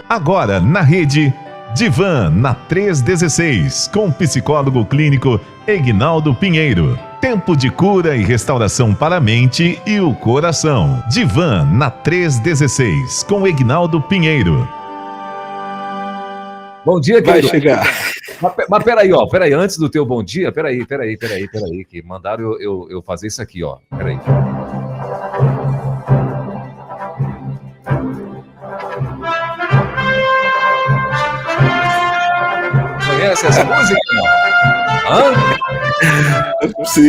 Agora na rede Divan na 316, com o psicólogo clínico Egnaldo Pinheiro. Tempo de cura e restauração para a mente e o coração. Divan na 316, com Egnaldo Pinheiro. Bom dia, Vai querido. chegar. Mas peraí, antes do teu bom dia, peraí, que mandaram eu fazer isso aqui, ó. Peraí. Conhece essa música? Hã? Sim,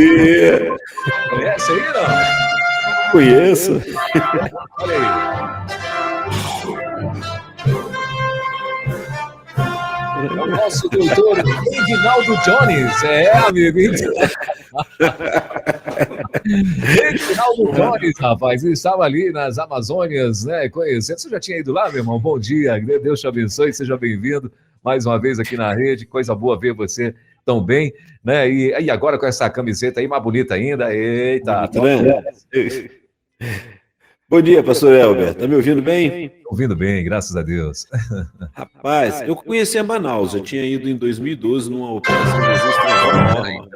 Conhece aí, não? conheço. Olha aí. É o nosso doutor Egnaldo Jones. É, amigo. Egnaldo Jones, rapaz, ele estava ali nas Amazônias, né, conhecendo. Você já tinha ido lá, meu irmão? Bom dia, Deus te abençoe, seja bem-vindo mais uma vez aqui na rede. Coisa boa ver você tão bem, né? E agora com essa camiseta aí, mais bonita ainda. Eita, Tá vendo? Bom dia, pastor Elber. Tá me ouvindo bem? ouvindo bem, graças a Deus. Rapaz, eu conheci a Manaus. Eu tinha ido em 2012 numa operação Jesus Transforma.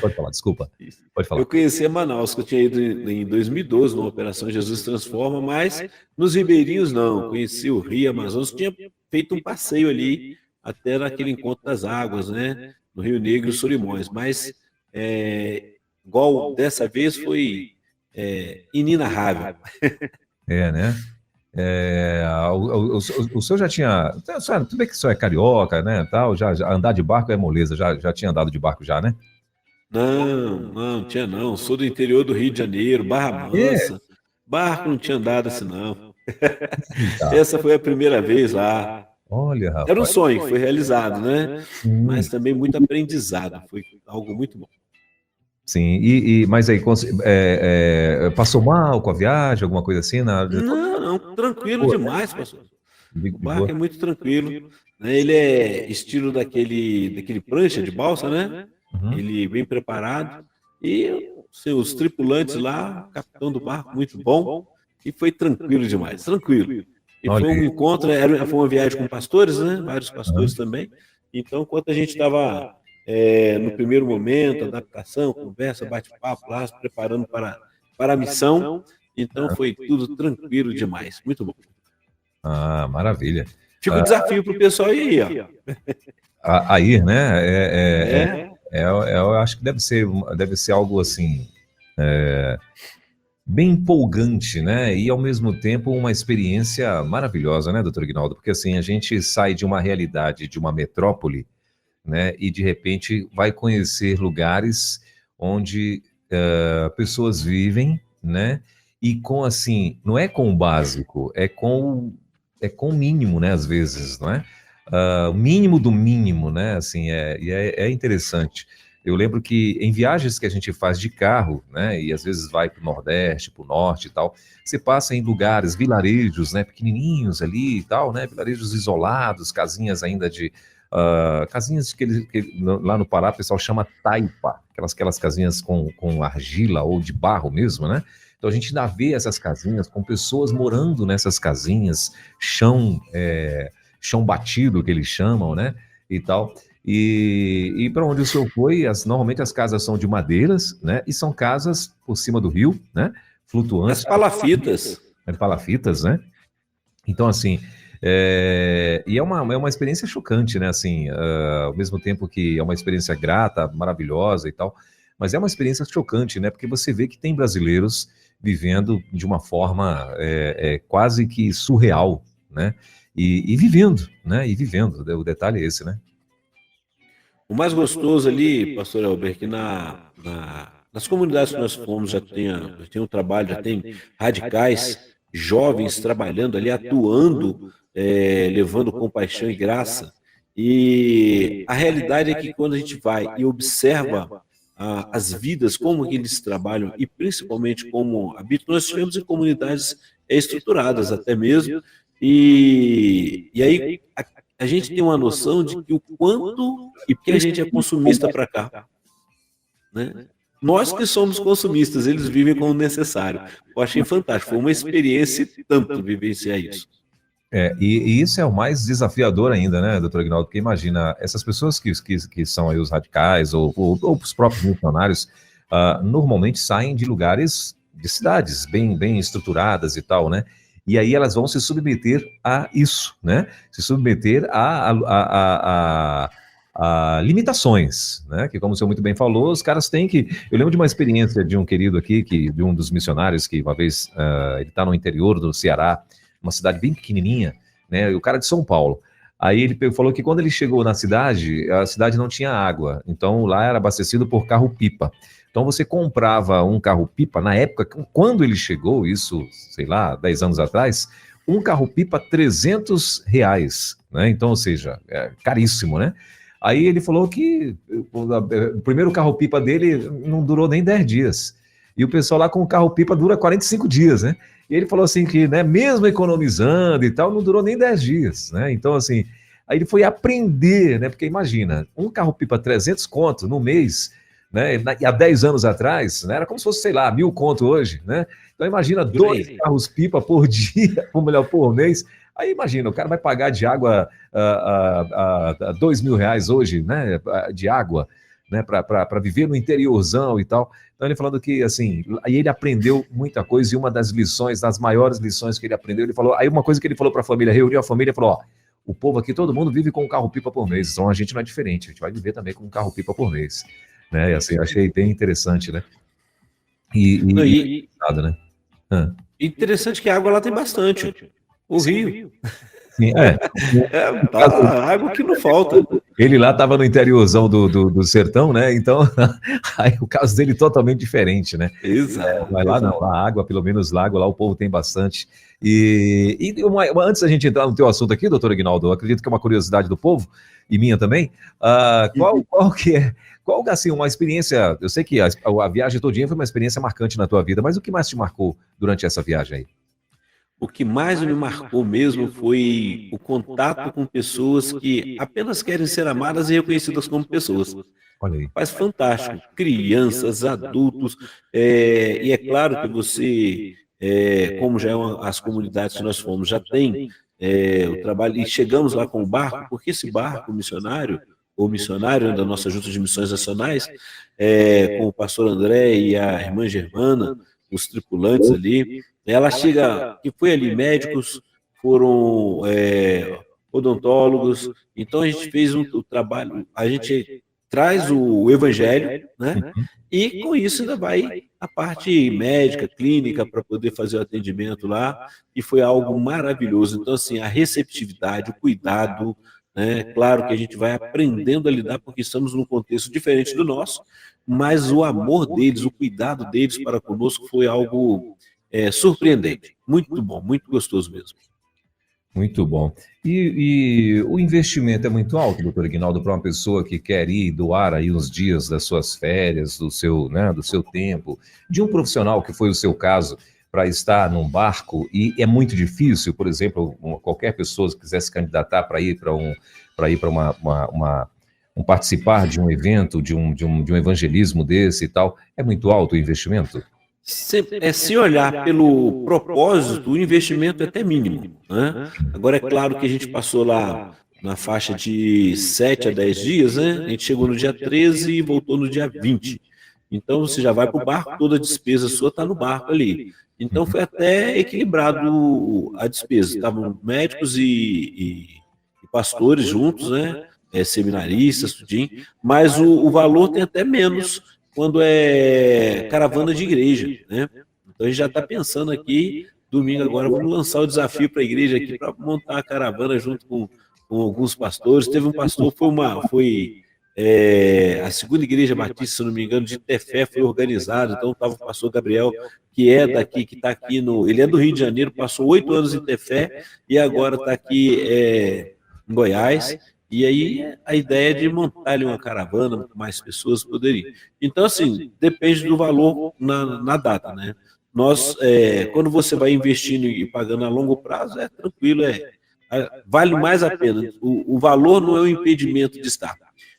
Pode falar, desculpa. Pode falar. Eu conheci a Manaus, que eu tinha ido em 2012 numa operação Jesus Transforma, mas nos ribeirinhos não. Conheci o Rio Amazonas, tinha feito um passeio ali até naquele encontro das águas, né? No Rio Negro e Solimões. Mas igual dessa vez foi inenarrável. É, né? O senhor já tinha. Tudo bem que o senhor é carioca, né? Tal, já andar de barco é moleza, já tinha andado de barco já, né? Não tinha não. Sou do interior do Rio de Janeiro, Barra Mansa. Barco não tinha andado assim, não. Tá. Essa foi a primeira vez lá. Olha, rapaz. Era um sonho que foi realizado, né? Mas também muito aprendizado. Foi algo muito bom. Sim, mas aí, passou mal com a viagem, alguma coisa assim? Não, tranquilo demais, pastor. De O barco boa? é muito tranquilo, né? Ele é estilo daquele prancha de balsa, né? Uhum. Ele bem preparado. E seus tripulantes lá, o capitão do barco, muito bom. E foi tranquilo demais, tranquilo. E Olha foi um aí. encontro, foi uma viagem com pastores, né? Vários pastores também. Então, enquanto a gente estava no primeiro momento, adaptação, conversa, bate-papo lá, se preparando para a missão, então foi tudo tranquilo demais. Muito bom. Ah, maravilha. Fica o desafio para o pessoal ir aí, ó. Aí, né? Eu acho que deve ser algo assim, bem empolgante, né? E ao mesmo tempo uma experiência maravilhosa, né, doutor Ignaldo? Porque assim, a gente sai de uma realidade, de uma metrópole, né? E de repente vai conhecer lugares onde pessoas vivem, né? E com assim, não é com o básico, é com o mínimo, né? Às vezes, não é? O mínimo do mínimo, né? Assim, é interessante. Eu lembro que em viagens que a gente faz de carro, né? E às vezes vai para o Nordeste, para o Norte e tal, você passa em lugares, vilarejos, né? Pequenininhos ali e tal, né? Vilarejos isolados, casinhas ainda casinhas lá no Pará o pessoal chama taipa, aquelas casinhas com argila ou de barro mesmo, né? Então a gente ainda vê essas casinhas com pessoas morando nessas casinhas, chão batido, que eles chamam, né? E tal. E para onde o senhor foi, normalmente as casas são de madeiras, né? E são casas por cima do rio, né? Flutuantes. As palafitas. Palafitas, né? Então, assim, e é uma experiência chocante, né? Assim, ao mesmo tempo que é uma experiência grata, maravilhosa e tal, mas é uma experiência chocante, né? Porque você vê que tem brasileiros vivendo de uma forma quase que surreal, né? E vivendo, né? E vivendo, o detalhe é esse, né? O mais gostoso ali, pastor Elber, que nas comunidades que nós fomos já tem um trabalho, já tem radicais, jovens trabalhando ali, atuando, levando compaixão e graça. E a realidade é que quando a gente vai e observa as vidas, como que eles trabalham e principalmente como habitam, nós tivemos em comunidades estruturadas até mesmo, e aí a gente tem uma noção de que o quanto e porque a gente é consumista para cá, né? Nós que somos consumistas, eles vivem como necessário. Eu achei fantástico, foi uma experiência e tanto vivenciar isso. E isso é o mais desafiador ainda, né, doutor Aguinaldo? Porque imagina, essas pessoas que são aí os radicais ou os próprios missionários, normalmente saem de lugares, de cidades bem estruturadas e tal, né? E aí elas vão se submeter a isso, né? Se submeter a limitações, né? Que, como o senhor muito bem falou, os caras têm que... Eu lembro de uma experiência de um querido aqui, de um dos missionários, que uma vez ele está no interior do Ceará, uma cidade bem pequenininha, né? E o cara é de São Paulo. Aí ele falou que quando ele chegou na cidade, a cidade não tinha água, então lá era abastecido por carro-pipa. Então você comprava um carro-pipa, na época, quando ele chegou, isso, sei lá, 10 anos atrás, um carro-pipa R$ 300, né? Então, ou seja, é caríssimo, né? Aí ele falou que o primeiro carro-pipa dele não durou nem 10 dias. E o pessoal lá com o carro-pipa dura 45 dias, né? E ele falou assim que, né, mesmo economizando e tal, não durou nem 10 dias, né? Então, assim, aí ele foi aprender, né? Porque imagina, um carro-pipa 300 conto no mês, né? E há 10 anos atrás, né, era como se fosse, sei lá, 1.000 conto hoje, né? Então imagina 2 carros-pipa por dia, ou melhor, por mês. Aí imagina, o cara vai pagar de água R$ 2.000 hoje, né? De água, né? Para viver no interiorzão e tal. Então ele falando que, assim, aí ele aprendeu muita coisa, e uma das lições, das maiores lições que ele aprendeu, ele falou, aí uma coisa que ele falou para a família, reuniu a família e falou, ó, o povo aqui, todo mundo vive com um carro-pipa por mês, então a gente não é diferente, a gente vai viver também com um carro-pipa por mês, né? E assim, achei bem interessante, né? Né? Interessante que a água lá tem bastante. O rio. Sim, água que não falta. Ele lá estava no interiorzão do sertão, né? Então, aí o caso dele é totalmente diferente, né? Exato. Mas lá não, a água, pelo menos lá o povo tem bastante. Antes da gente entrar no teu assunto aqui, doutor Aguinaldo, eu acredito que é uma curiosidade do povo, e minha também, qual que é, assim, uma experiência, eu sei que a viagem todinha foi uma experiência marcante na tua vida, mas o que mais te marcou durante essa viagem aí? O que mais me marcou mesmo foi o contato com pessoas que apenas querem ser amadas e reconhecidas como pessoas. Olha aí. Mas fantástico. Crianças, adultos, e é claro que você, como já as comunidades que nós fomos, já tem o trabalho, e chegamos lá com o barco, porque esse barco missionário, ou missionário da nossa Junta de Missões Nacionais, com o pastor André e a irmã Germana, os tripulantes ali, ela chega, que foi ali, médicos, foram odontólogos, então a gente fez o trabalho, a gente traz o evangelho, né? E com isso ainda vai a parte médica, clínica, para poder fazer o atendimento lá, e foi algo maravilhoso. Então, assim, a receptividade, o cuidado, né? Claro que a gente vai aprendendo a lidar, porque estamos num contexto diferente do nosso, mas o amor deles, o cuidado deles para conosco foi algo surpreendente. Muito bom, muito gostoso mesmo. Muito bom. E o investimento é muito alto, doutor Aguinaldo, para uma pessoa que quer ir doar aí uns dias das suas férias, do seu tempo, de um profissional, que foi o seu caso, para estar num barco, e é muito difícil, por exemplo, qualquer pessoa que quisesse candidatar para ir para participar de um evento, de um evangelismo desse e tal, é muito alto o investimento? Se olhar pelo propósito, o investimento é até mínimo, né? Agora, é claro que a gente passou lá na faixa de 7 a 10 dias, né? A gente chegou no dia 13 e voltou no dia 20. Então, você já vai para o barco, toda a despesa sua está no barco ali. Então, foi até equilibrado a despesa. Estavam médicos e pastores juntos, né? Seminaristas, tudinho. Mas o valor tem até menos quando é caravana de igreja, né? Então a gente já está pensando aqui, domingo agora vamos lançar o desafio para a igreja aqui para montar a caravana junto com alguns pastores. Teve um pastor, foi a segunda igreja batista, se não me engano, de Tefé, foi organizada. Então estava o pastor Gabriel, que é daqui, que está aqui ele é do Rio de Janeiro, passou 8 anos em Tefé e agora está aqui em Goiás. E aí a ideia é de montar ali uma caravana, mais pessoas poderiam. Então, assim, depende do valor na data, né? Nós, quando você vai investindo e pagando a longo prazo, é tranquilo, vale mais a pena. O valor não é um impedimento de estar.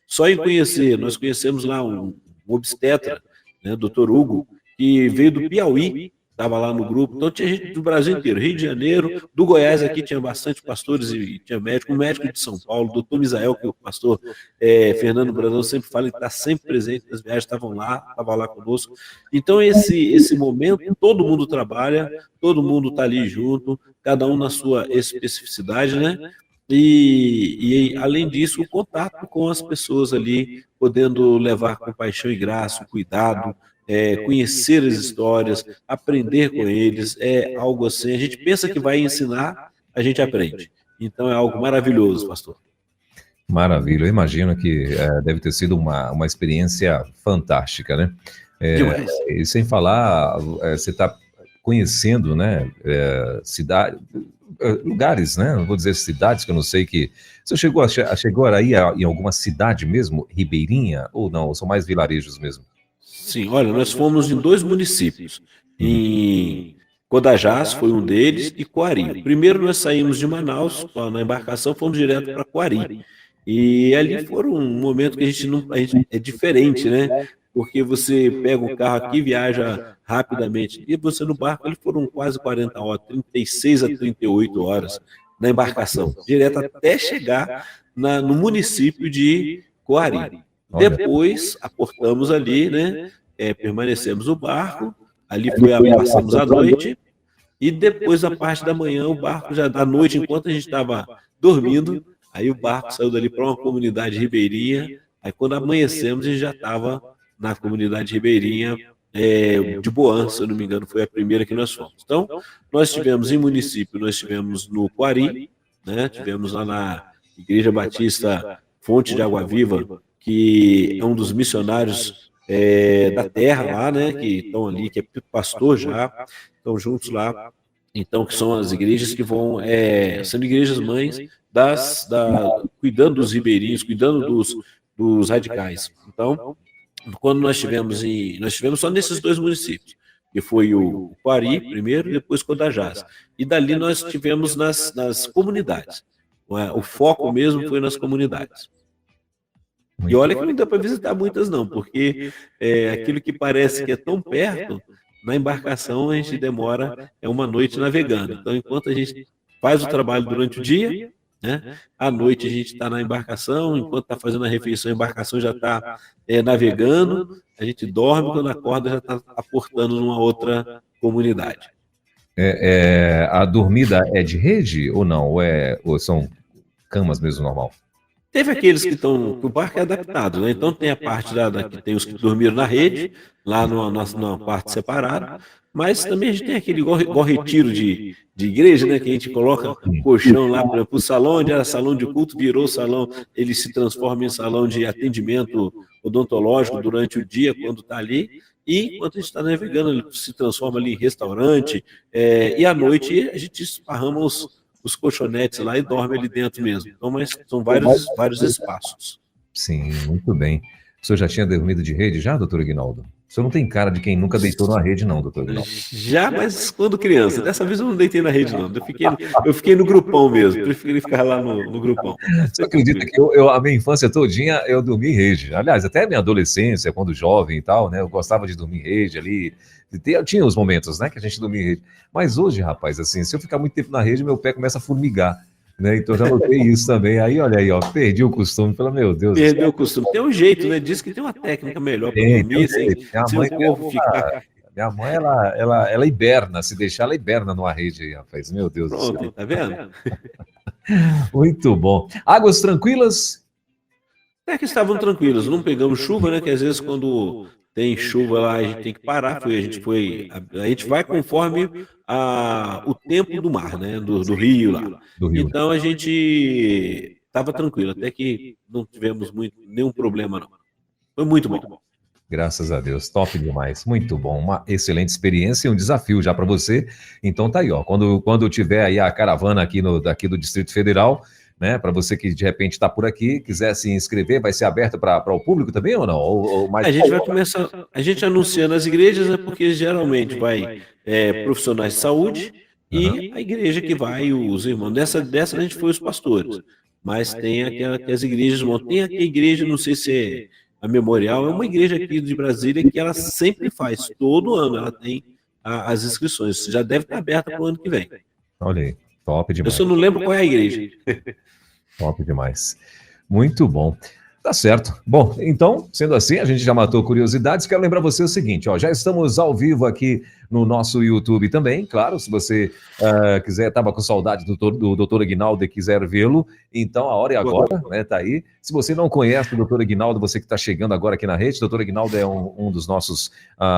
Só em conhecer, nós conhecemos lá um obstetra, né, Dr. Hugo, que veio do Piauí, estava lá no grupo, então tinha gente do Brasil inteiro, Rio de Janeiro, do Goiás aqui tinha bastante pastores e tinha médico, um médico de São Paulo, doutor Misael, que é o pastor Fernando Brandão sempre fala, que está sempre presente nas viagens, estava lá conosco. Então esse momento, todo mundo trabalha, todo mundo está ali junto, cada um na sua especificidade, né? E além disso, o contato com as pessoas ali, podendo levar com paixão e graça, cuidado, conhecer as histórias, aprender com eles, é algo assim. A gente pensa que vai ensinar, a gente aprende. Então é algo maravilhoso, pastor. Maravilha, eu imagino que deve ter sido uma experiência fantástica, né? Demais. E sem falar, você está conhecendo, né, lugares, né? Não vou dizer cidades, que eu não sei que... Você chegou aí em alguma cidade mesmo, ribeirinha, ou não? Ou são mais vilarejos mesmo? Sim, olha, nós fomos em 2 municípios. Em Codajás foi um deles e Coari. Primeiro nós saímos de Manaus, na embarcação, fomos direto para Coari. E ali foi um momento que a gente não... é diferente, né? Porque você pega o carro aqui, viaja rapidamente. E você no barco, ali foram quase 40 horas, 36 a 38 horas na embarcação, direto até chegar no município de Coari. Depois, aportamos ali, né? Permanecemos no barco, ali passamos a noite, e depois, a parte da manhã, o barco já da noite, enquanto a gente estava dormindo, aí o barco saiu dali para uma comunidade ribeirinha, aí quando amanhecemos, a gente já estava na comunidade ribeirinha de Boan, se eu não me engano, foi a primeira que nós fomos. Então, nós estivemos em município, nós estivemos no Coari, né? Tivemos lá na Igreja Batista Fonte de Água Viva, que é um dos missionários da terra lá, né? Que estão ali, que é pastor já, estão juntos lá. Então, que são as igrejas que vão, sendo igrejas mães, cuidando dos ribeirinhos, cuidando dos radicais. Então, quando nós estivemos só nesses 2 municípios, que foi o Coari primeiro e depois Codajás. E dali nós estivemos nas comunidades. O foco mesmo foi nas comunidades. E olha que não dá para visitar muitas não, porque aquilo que parece que é tão perto, na embarcação a gente demora uma noite navegando. Então, enquanto a gente faz o trabalho durante o dia, né, à noite a gente está na embarcação, enquanto está fazendo a refeição, a embarcação já está navegando, a gente dorme, quando acorda já está aportando numa outra comunidade. A dormida é de rede ou não? Ou são camas mesmo normal? Teve aqueles que estão... O barco é adaptado, né? Então tem a parte que tem os que dormiram na rede, lá numa parte separada, mas também a gente tem aquele igual retiro de igreja, né? Que a gente coloca colchão lá, por exemplo, o salão onde era salão de culto, virou salão, ele se transforma em salão de atendimento odontológico durante o dia, quando está ali, e enquanto a gente está navegando, ele se transforma ali em restaurante, e à noite a gente esparrama os colchonetes lá e dorme ali dentro mesmo. Então, mas são vários espaços. Sim, muito bem. O senhor já tinha dormido de rede já, doutor Aguinaldo? O senhor não tem cara de quem nunca deitou na rede, não, doutor Aguinaldo. Já, mas quando criança. Dessa vez eu não deitei na rede, não. Eu fiquei no grupão mesmo. Preferi ficar lá no grupão. Você acredita que a minha infância todinha eu dormi em rede? Aliás, até a minha adolescência, quando jovem e tal, né? Eu gostava de dormir em rede ali. Tinha os momentos, né, que a gente dormia em rede. Mas hoje, rapaz, assim, se eu ficar muito tempo na rede, meu pé começa a formigar. Né? Então já notei isso também. Aí, olha aí, ó, perdi o costume, pelo meu Deus. Perdeu o costume. Tem um jeito, né? Diz que tem uma técnica melhor para dormir, sem o corpo ficar... Minha mãe, ela hiberna, se deixar, ela hiberna numa rede aí, rapaz. Meu Deus do céu. Tá vendo? Muito bom. Águas tranquilas? Que estavam tranquilas. Não pegamos chuva, né? Que às vezes quando tem chuva lá, a gente tem que parar. A gente vai conforme o tempo do mar, né? Do rio lá. Então a gente estava tranquilo, até que não tivemos nenhum problema, não. Foi muito bom. Graças a Deus, top demais, muito bom, uma excelente experiência e um desafio já para você. Então tá aí, ó, quando tiver aí a caravana aqui daqui do Distrito Federal, né, para você que de repente está por aqui, quiser se inscrever, vai ser aberto para o público também ou não? Ou mais... A gente vai começar, a gente anuncia nas igrejas, né, porque geralmente vai profissionais de saúde e a igreja que vai, os irmãos. Dessa a gente foi os pastores, mas tem as igrejas, tem aqui a igreja, não sei se a Memorial, é uma igreja aqui de Brasília que ela sempre faz, todo ano, ela tem as inscrições. Já deve estar aberta para o ano que vem. Olha aí, top Eu demais. só não lembro qual é a igreja. Top demais. Muito bom. Tá certo. Bom, então, sendo assim, a gente já matou curiosidades. Quero lembrar você o seguinte, ó, já estamos ao vivo aqui no nosso YouTube também, claro, se você quiser, estava com saudade do doutor Aguinaldo e quiser vê-lo, então a hora é agora, né, tá aí. Se você não conhece o doutor Aguinaldo, você que está chegando agora aqui na rede, o doutor Aguinaldo é um dos nossos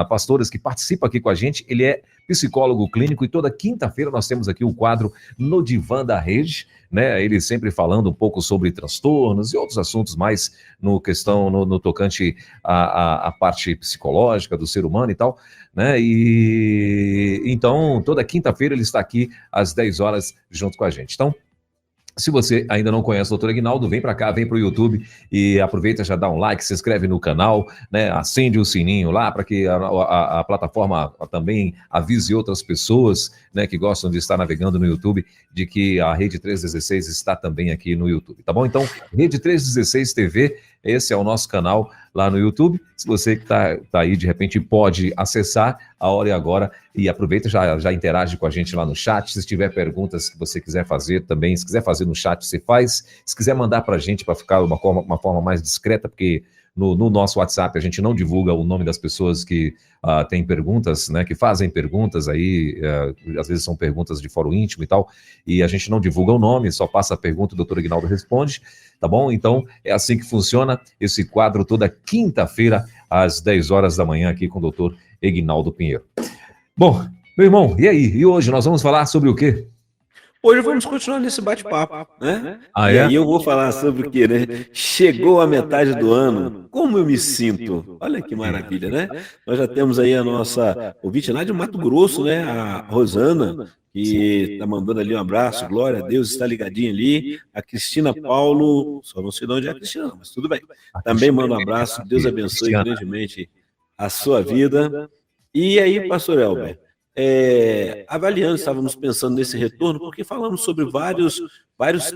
pastores que participa aqui com a gente, ele é psicólogo clínico e toda quinta-feira nós temos aqui o quadro No Divã da Rede, né, ele sempre falando um pouco sobre transtornos e outros assuntos mais no tocante à parte psicológica do ser humano e tal, né, e então toda quinta-feira ele está aqui às 10 horas junto com a gente. Então, se você ainda não conhece o doutor Aguinaldo, vem para cá, vem para o YouTube e aproveita, já dá um like, se inscreve no canal, né, acende o sininho lá para que a plataforma também avise outras pessoas, né, que gostam de estar navegando no YouTube, de que a Rede 316 está também aqui no YouTube, tá bom? Então, Rede 316 TV, esse é o nosso canal lá no YouTube. Se você que está aí, de repente, pode acessar, a hora é agora, e aproveita, já interage com a gente lá no chat. Se tiver perguntas que você quiser fazer também, se quiser fazer no chat, você faz. Se quiser mandar para a gente para ficar uma forma mais discreta, porque no nosso WhatsApp a gente não divulga o nome das pessoas que têm perguntas, né, que fazem perguntas aí, às vezes são perguntas de fórum íntimo e tal, e a gente não divulga o nome, só passa a pergunta, o doutor Aguinaldo responde, tá bom? Então, é assim que funciona esse quadro toda quinta-feira, às 10 horas da manhã, aqui com o doutor Aguinaldo Pinheiro. Bom, meu irmão, e aí? E hoje nós vamos falar sobre o quê? Hoje vamos continuar nesse bate-papo, né? Ah, E é? aí eu vou falar sobre o quê, né? Chegou a metade do ano, como eu me sinto? Olha que maravilha, né? Nós já temos aí a nossa ouvinte lá de Mato Grosso, né? A Rosana, que está mandando ali um abraço, glória a Deus, está ligadinha ali. A Cristina Paulo, só não sei de onde é a Cristina, mas tudo bem. Também manda um abraço, Deus abençoe grandemente a sua vida. E aí, pastor Elber? Avaliando, estávamos pensando nesse retorno, porque falamos sobre vários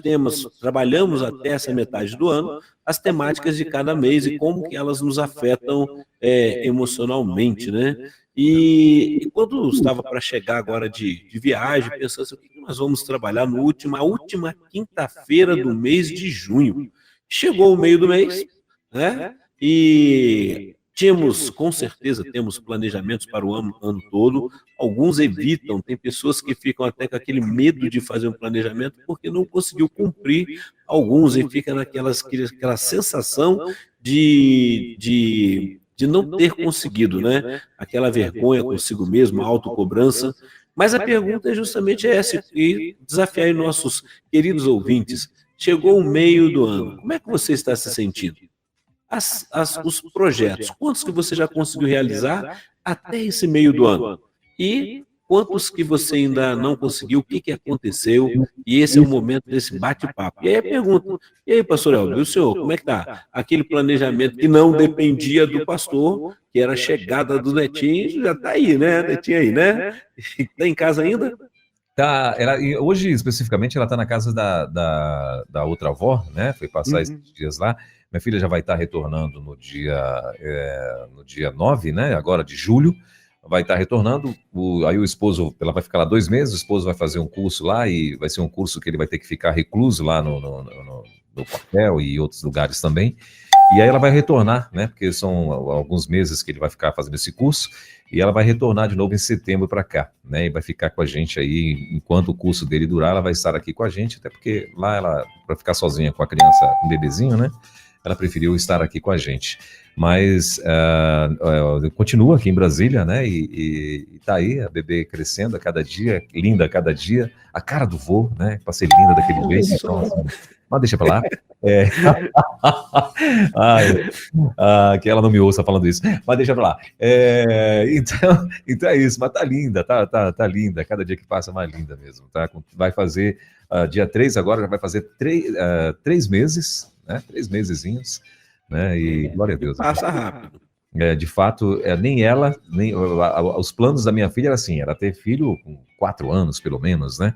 temas, trabalhamos até essa metade do ano, as temáticas de cada mês e como que elas nos afetam emocionalmente, né? E quando estava para chegar agora de viagem, pensando assim, o que nós vamos trabalhar na última quinta-feira do mês de junho. Chegou o meio do mês, né? E com certeza, temos planejamentos para o ano todo. Alguns evitam, tem pessoas que ficam até com aquele medo de fazer um planejamento porque não conseguiu cumprir alguns e fica aquela sensação de não ter conseguido, né? Aquela vergonha consigo mesmo, a autocobrança. Mas a pergunta é justamente essa, e desafiar aí nossos queridos ouvintes. Chegou o meio do ano, como é que você está se sentindo? Os projetos, quantos que você já conseguiu realizar até esse meio do ano? E quantos que você ainda não conseguiu, o que aconteceu? E esse é o momento desse bate-papo. E aí a pergunta, e aí, pastor Elber, e o senhor, como é que está? Aquele planejamento que não dependia do pastor, que era a chegada do Netinho, já está aí, né? Netinho aí, né? Está em casa ainda? Tá, hoje, especificamente, ela está na casa da outra avó, né? Foi passar esses dias lá. Minha filha já vai estar retornando no dia 9, né? Agora de julho. Vai estar retornando. Aí o esposo, ela vai ficar lá 2 meses, o esposo vai fazer um curso lá e vai ser um curso que ele vai ter que ficar recluso lá no quartel e outros lugares também. E aí ela vai retornar, né? Porque são alguns meses que ele vai ficar fazendo esse curso. E ela vai retornar de novo em setembro para cá, né? E vai ficar com a gente aí, enquanto o curso dele durar, ela vai estar aqui com a gente, até porque lá ela, para ficar sozinha com a criança, um bebezinho, né? Ela preferiu estar aqui com a gente. Mas continua aqui em Brasília, né? E tá aí, a bebê crescendo a cada dia, linda a cada dia, a cara do vô, né? Pra ser linda daquele jeito. Então, assim, mas deixa pra lá. Que ela não me ouça falando isso, mas deixa pra lá. Então é isso, mas tá linda, tá linda, cada dia que passa mais linda mesmo, tá? Vai fazer, dia 3 agora, já vai fazer 3 meses, né? 3 mesezinhos, né? E glória a Deus. Passa rápido. De fato, nem ela, nem os planos da minha filha era assim, era ter filho com 4 anos, pelo menos, né?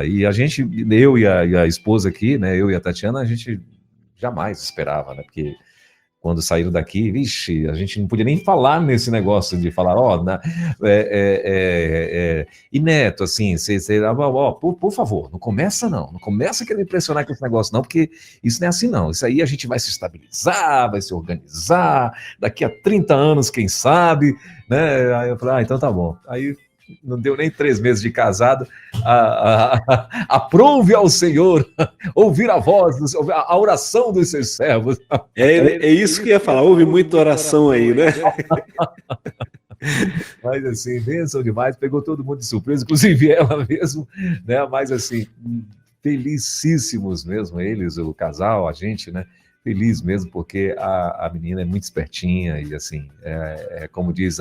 E a gente, eu e a esposa aqui, né? Eu e a Tatiana, a gente jamais esperava, né? Porque quando saíram daqui, vixe, a gente não podia nem falar nesse negócio de falar, e Neto, assim, por favor, não começa a querer impressionar com esse negócio não, porque isso não é assim não, isso aí a gente vai se estabilizar, vai se organizar, daqui a 30 anos, quem sabe, né, aí eu falei, então tá bom, aí não deu nem 3 meses de casado, aprove ao Senhor ouvir a voz, a oração dos seus servos. É isso que eu ia falar, houve muita oração aí, né? Mas assim, bênção demais, pegou todo mundo de surpresa, inclusive ela mesmo, né? Mas assim, felicíssimos mesmo eles, o casal, a gente, né? Feliz mesmo, porque a menina é muito espertinha e assim, como diz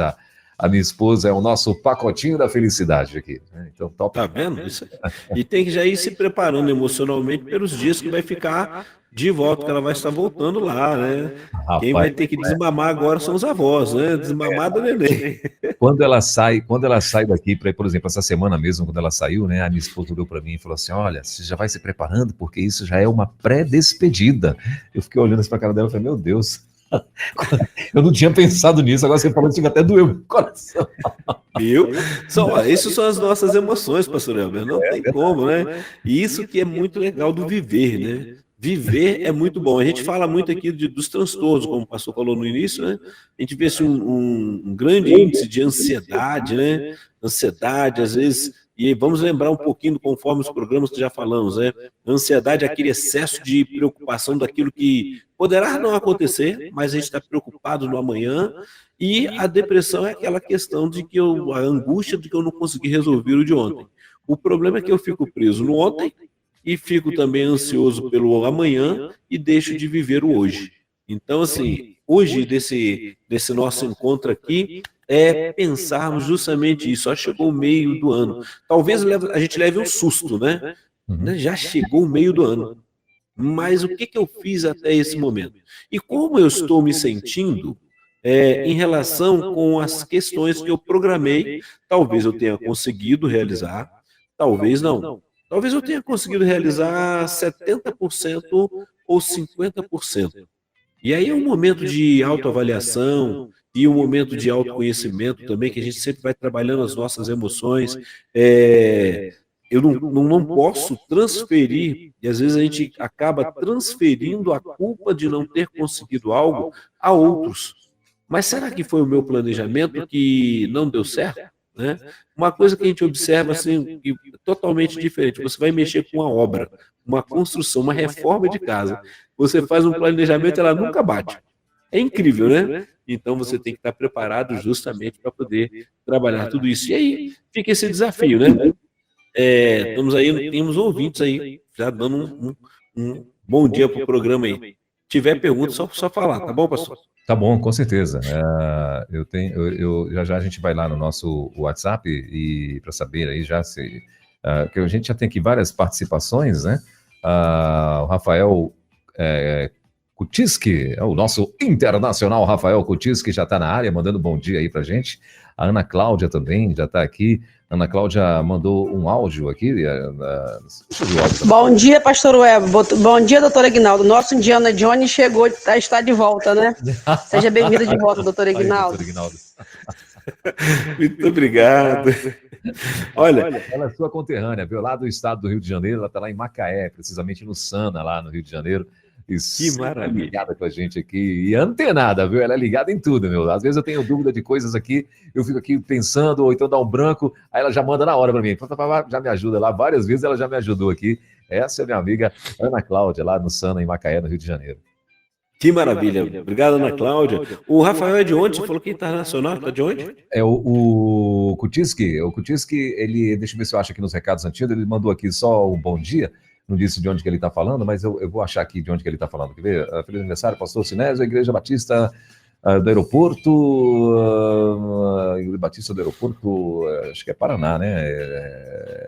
a minha esposa, é o nosso pacotinho da felicidade aqui. Né? Então, top. Tá vendo? Isso. E tem que já ir se preparando emocionalmente pelos dias que vai ficar de volta, que ela vai estar voltando lá, né? Rapaz, quem vai ter que desmamar agora são os avós, né? Desmamar do neném. Quando ela sai daqui, por exemplo, essa semana mesmo, quando ela saiu, né? A minha esposa olhou para mim e falou assim: olha, você já vai se preparando, porque isso já é uma pré-despedida. Eu fiquei olhando assim para a cara dela e falei, meu Deus. Eu não tinha pensado nisso, agora você falou que até doeu meu coração. Viu? Isso são as nossas emoções, pastor Elber, não tem como, né? E isso que é muito legal do viver, né? Viver é muito bom. A gente fala muito aqui dos transtornos, como o pastor falou no início, né? A gente vê assim, um grande índice de ansiedade, né? Ansiedade, às vezes. E vamos lembrar um pouquinho, conforme os programas que já falamos, né? A ansiedade é aquele excesso de preocupação daquilo que poderá não acontecer, mas a gente está preocupado no amanhã. E a depressão é aquela questão de que a angústia de que eu não consegui resolver o de ontem. O problema é que eu fico preso no ontem e fico também ansioso pelo amanhã e deixo de viver o hoje. Então, assim, hoje desse nosso encontro aqui, pensarmos justamente isso. Só chegou o meio do ano. Talvez a gente leve um susto, né? Já chegou o meio do ano. Mas o que eu fiz até esse momento? E como eu estou me sentindo em relação com as questões que eu programei? Talvez eu tenha conseguido realizar, talvez não. Talvez eu tenha conseguido realizar 70% ou 50%. E aí é um momento de autoavaliação e um momento de autoconhecimento também, que a gente sempre vai trabalhando as nossas emoções. Eu não posso transferir, e às vezes a gente acaba transferindo a culpa de não ter conseguido algo a outros. Mas será que foi o meu planejamento que não deu certo? Né? Uma coisa que a gente observa assim, totalmente diferente, você vai mexer com uma obra, uma construção, uma reforma de casa, você faz um planejamento e ela nunca bate. É incrível, né? Então você tem que estar preparado justamente para poder trabalhar tudo isso. E aí fica esse desafio, né? Estamos aí, temos ouvintes aí, já dando um bom dia para o programa aí. Se tiver pergunta, só falar, tá bom, pastor? Tá bom, com certeza. Já a gente vai lá no nosso WhatsApp e para saber aí já se que a gente já tem aqui várias participações, né? O Rafael Kutiski, o nosso internacional Rafael Kutiski já está na área, mandando bom dia aí para gente. A Ana Cláudia também já está aqui. A Ana Cláudia mandou um áudio aqui. Bom dia, pastor Web. Bom dia, doutor Aguinaldo. Nosso Indiana Jones chegou, está de volta, né? Seja bem-vindo de volta, doutor Aguinaldo. Aí, doutor Aguinaldo. Muito obrigado. Olha, ela é sua conterrânea, viu? Lá do estado do Rio de Janeiro, ela está lá em Macaé, precisamente no Sana, lá no Rio de Janeiro. Que maravilha. Ligada com a gente aqui e antenada, viu? Ela é ligada em tudo, meu. Às vezes eu tenho dúvida de coisas aqui, eu fico aqui pensando, ou então dá um branco, aí ela já manda na hora para mim. Já me ajuda lá, várias vezes ela já me ajudou aqui. Essa é minha amiga Ana Cláudia, lá no Sana, em Macaé, no Rio de Janeiro. Que maravilha. Obrigado, Ana Cláudia. O Rafael é de onde? Você falou que é internacional, tá de onde? É o Kutiski. O Kutiski, ele, deixa eu ver se eu acho aqui nos recados antigos, ele mandou aqui só um bom dia. Não disse de onde que ele está falando, mas eu vou achar aqui de onde que ele está falando. Quer ver? Feliz aniversário, pastor Sinésio, Igreja Batista do Aeroporto, Igreja Batista do Aeroporto, acho que é Paraná, né?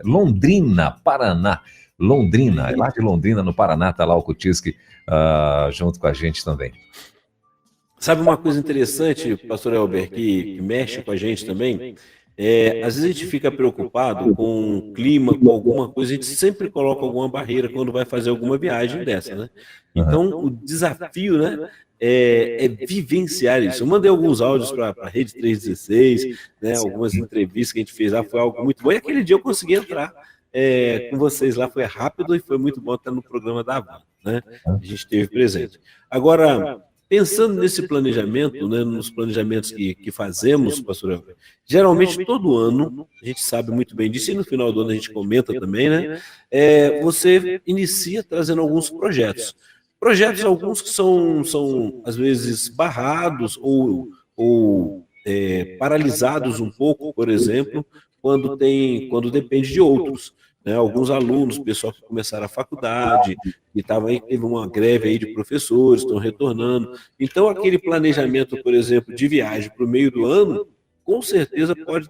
Londrina, Paraná. Londrina, lá de Londrina, no Paraná, está lá o Kutiski junto com a gente também. Sabe uma coisa interessante, pastor Elber, que mexe com a gente também? Às vezes a gente fica preocupado com o clima, com alguma coisa, a gente sempre coloca alguma barreira quando vai fazer alguma viagem dessa, né? Então, o desafio, né, é vivenciar isso. Eu mandei alguns áudios para a Rede 316, né, algumas entrevistas que a gente fez lá, foi algo muito bom, e aquele dia eu consegui entrar com vocês lá, foi rápido e foi muito bom estar no programa da Havan, né? A gente esteve presente. Agora, pensando nesse planejamento, né, nos planejamentos que fazemos, pastor Elber, geralmente todo ano, a gente sabe muito bem disso, e no final do ano a gente comenta também, né? Você inicia trazendo alguns projetos. Projetos, alguns que são às vezes, barrados ou paralisados um pouco, por exemplo, quando depende de outros. Né, alguns alunos, pessoal que começaram a faculdade, que teve uma greve aí de professores, estão retornando. Então, aquele planejamento, por exemplo, de viagem para o meio do ano, com certeza pode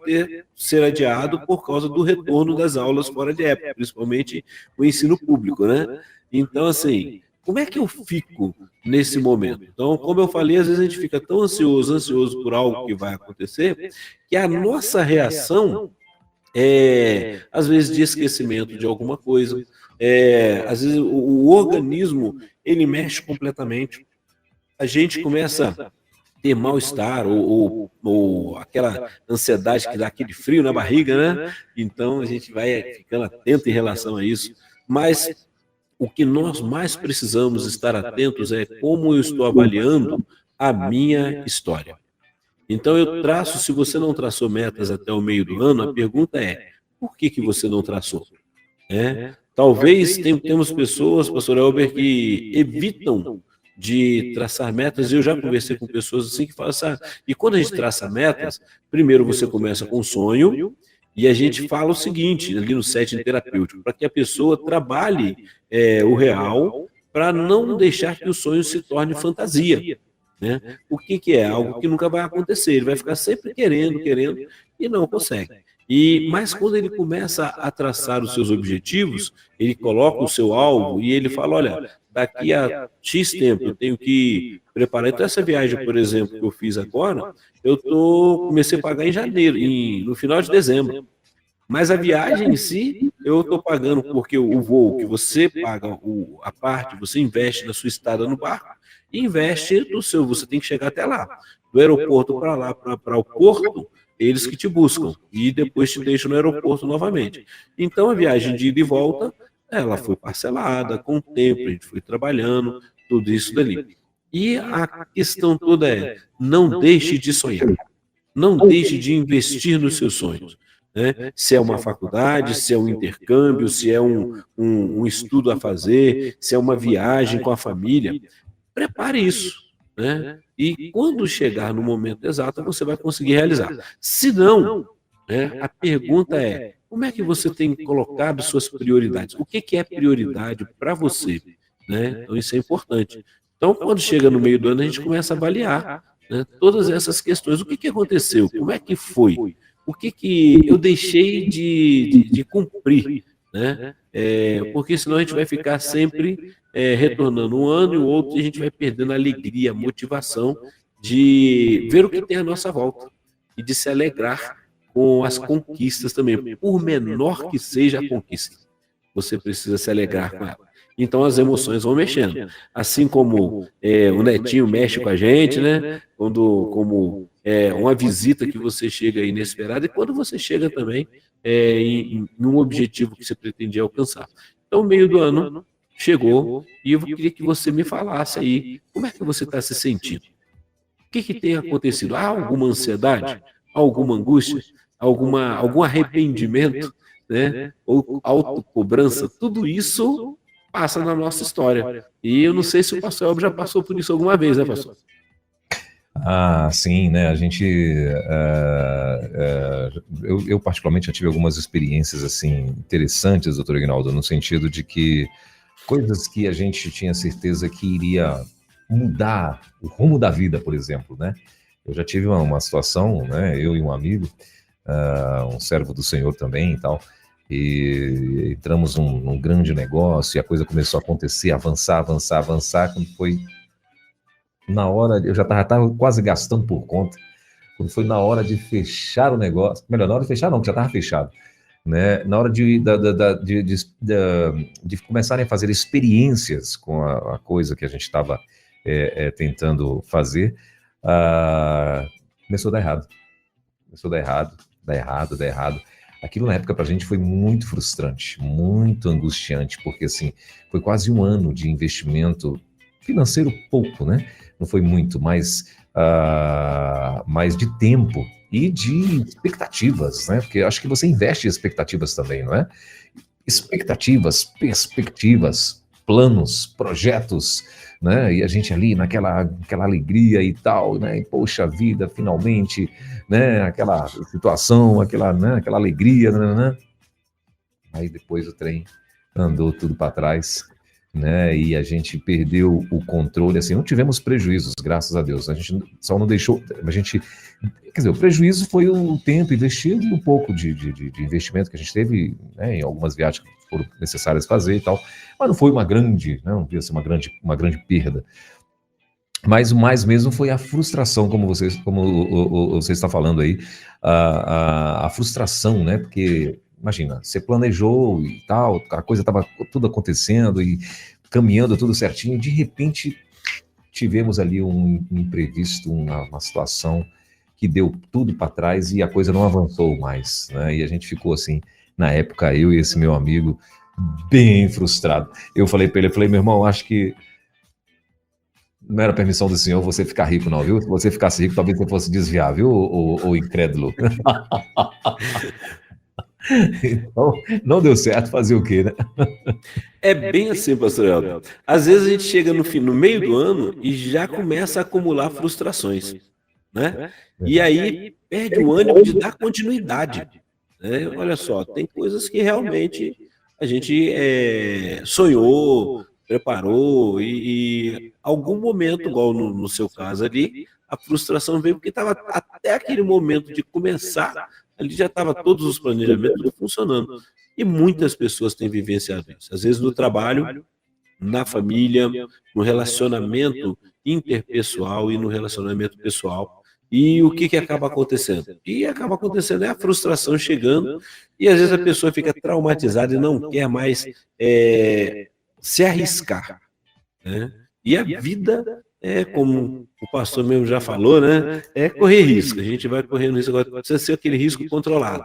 ser adiado por causa do retorno das aulas fora de época, principalmente o ensino público, né? Então, assim, como é que eu fico nesse momento? Então, como eu falei, às vezes a gente fica tão ansioso por algo que vai acontecer, que a nossa reação às vezes de esquecimento de alguma coisa, às vezes o organismo ele mexe completamente, a gente começa a ter mal-estar ou aquela ansiedade que dá aquele frio na barriga, né? Então a gente vai ficando atento em relação a isso, mas o que nós mais precisamos estar atentos é como eu estou avaliando a minha história. Então eu traço, se você não traçou metas até o meio do ano, a pergunta é, por que você não traçou? Talvez temos pessoas, pastor Elber, que evitam de traçar metas, e eu já conversei com pessoas assim que falam assim, e quando a gente traça metas, primeiro você começa com um sonho, e a gente fala o seguinte, ali no setting terapêutico, para que a pessoa trabalhe o real, para não deixar que o sonho se torne fantasia. Né? O que é? Algo que nunca vai acontecer. Ele vai ficar sempre querendo, e não consegue. Mas quando ele começa a traçar os seus objetivos, ele coloca o seu alvo e ele fala, olha, daqui a X tempo eu tenho que preparar. Então essa viagem, por exemplo, que eu fiz agora, comecei a pagar em janeiro, no final de dezembro. Mas a viagem em si, eu estou pagando porque o voo que você paga a parte, você investe na sua estada no barco, e investe no seu, você tem que chegar até lá. Do aeroporto para lá, para o porto, eles que te buscam, e depois te deixam no aeroporto novamente. Então a viagem de ida e volta, ela foi parcelada, com o tempo, a gente foi trabalhando, tudo isso dali. E a questão toda é, não deixe de sonhar, não deixe de investir nos seus sonhos. Né? Se é uma faculdade, se é um intercâmbio, se é um estudo a fazer, se é uma viagem com a família, prepare isso. Né? E quando chegar no momento exato, você vai conseguir realizar. Se não, a pergunta é, como é que você tem colocado suas prioridades? O que é prioridade para você? Né? Então isso é importante. Então quando chega no meio do ano, a gente começa a avaliar, né, todas essas questões. O que aconteceu? Como é que foi? O que eu deixei de cumprir? Né? Porque senão a gente vai ficar sempre retornando um ano e o outro, e a gente vai perdendo a alegria, a motivação de ver o que tem à nossa volta e de se alegrar com as conquistas também, por menor que seja a conquista. Você precisa se alegrar com ela. Então as emoções vão mexendo. Assim como o netinho mexe com a gente, né? Como uma visita que você chega inesperada, e quando você chega também em um objetivo que você pretendia alcançar. Então, o meio do ano chegou, e eu queria que você me falasse aí, como é que você está se sentindo? O que tem acontecido? Há alguma ansiedade? Alguma angústia? Algum arrependimento? Né? Ou autocobrança? Tudo isso passa na nossa história. E eu não sei se o pastor Elber já passou por isso alguma vez, né, pastor? Ah, sim, né? A gente, eu particularmente já tive algumas experiências assim interessantes, doutor Aguinaldo, no sentido de que coisas que a gente tinha certeza que iria mudar o rumo da vida, por exemplo, né? Eu já tive uma situação, né? Eu e um amigo, um servo do Senhor também e tal, e entramos num grande negócio e a coisa começou a acontecer, avançar, quando foi na hora, eu já estava quase gastando por conta, quando foi na hora de fechar o negócio, melhor, na hora de fechar não, que já estava fechado, né? Na hora de começarem a fazer experiências com a coisa que a gente estava tentando fazer, começou a dar errado. Começou a dar errado. Aquilo na época pra gente foi muito frustrante, muito angustiante, porque assim, foi quase um ano de investimento financeiro pouco, né? Não foi muito, mas de tempo e de expectativas, né? Porque eu acho que você investe em expectativas também, não é? Expectativas, perspectivas, planos, projetos, né? E a gente ali naquela alegria e tal, né? E, poxa vida, finalmente, né? Aquela situação, aquela alegria, né? Aí depois o trem andou tudo para trás, né? E a gente perdeu o controle, assim, não tivemos prejuízos, graças a Deus. A gente só não deixou, quer dizer, o prejuízo foi o tempo investido e um pouco de investimento que a gente teve, né, em algumas viagens que foram necessárias fazer e tal, mas não foi uma grande, não devia ser uma grande perda. Mas o mais mesmo foi a frustração, como você está falando aí, a frustração, né? Porque, imagina, você planejou e tal, a coisa estava tudo acontecendo e caminhando tudo certinho, e de repente tivemos ali um imprevisto, uma situação que deu tudo para trás e a coisa não avançou mais, né? E a gente ficou assim, na época, eu e esse meu amigo, bem frustrado. Eu falei para ele, meu irmão, acho que não era permissão do senhor você ficar rico, não, viu? Se você ficasse rico, talvez você fosse desviar, viu, ou incrédulo? Então, não deu certo, fazer o quê, né? É bem assim, pastor Helder. Às vezes a gente chega no meio do ano e já começa a acumular frustrações, né? E aí perde o ânimo de dar continuidade, né? Olha só, tem coisas que realmente a gente sonhou, preparou e algum momento, igual no seu caso ali, a frustração veio porque estava até aquele momento de começar, ali já estava todos os planejamentos funcionando. E muitas pessoas têm vivenciado isso. Às vezes no trabalho, na família, no relacionamento interpessoal e no relacionamento pessoal. E o que acaba acontecendo? E acaba acontecendo é a frustração chegando e às vezes a pessoa fica traumatizada e não quer mais se arriscar, né? E a vida como o pastor mesmo já falou, né? É correr risco. A gente vai correndo risco agora, precisa ser aquele risco controlado,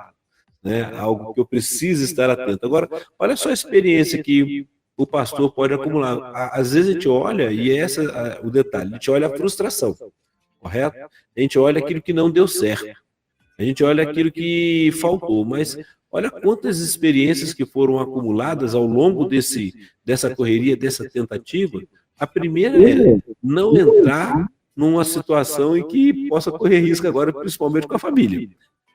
né? Algo que eu preciso estar atento. Agora, olha só a experiência que o pastor pode acumular. Às vezes a gente olha, e o detalhe, a gente olha a frustração, correto? A gente olha aquilo que não deu certo. A gente olha aquilo que faltou, mas olha quantas experiências que foram acumuladas ao longo dessa correria, dessa tentativa. A primeira é não entrar numa situação em que possa correr risco agora, principalmente com a família,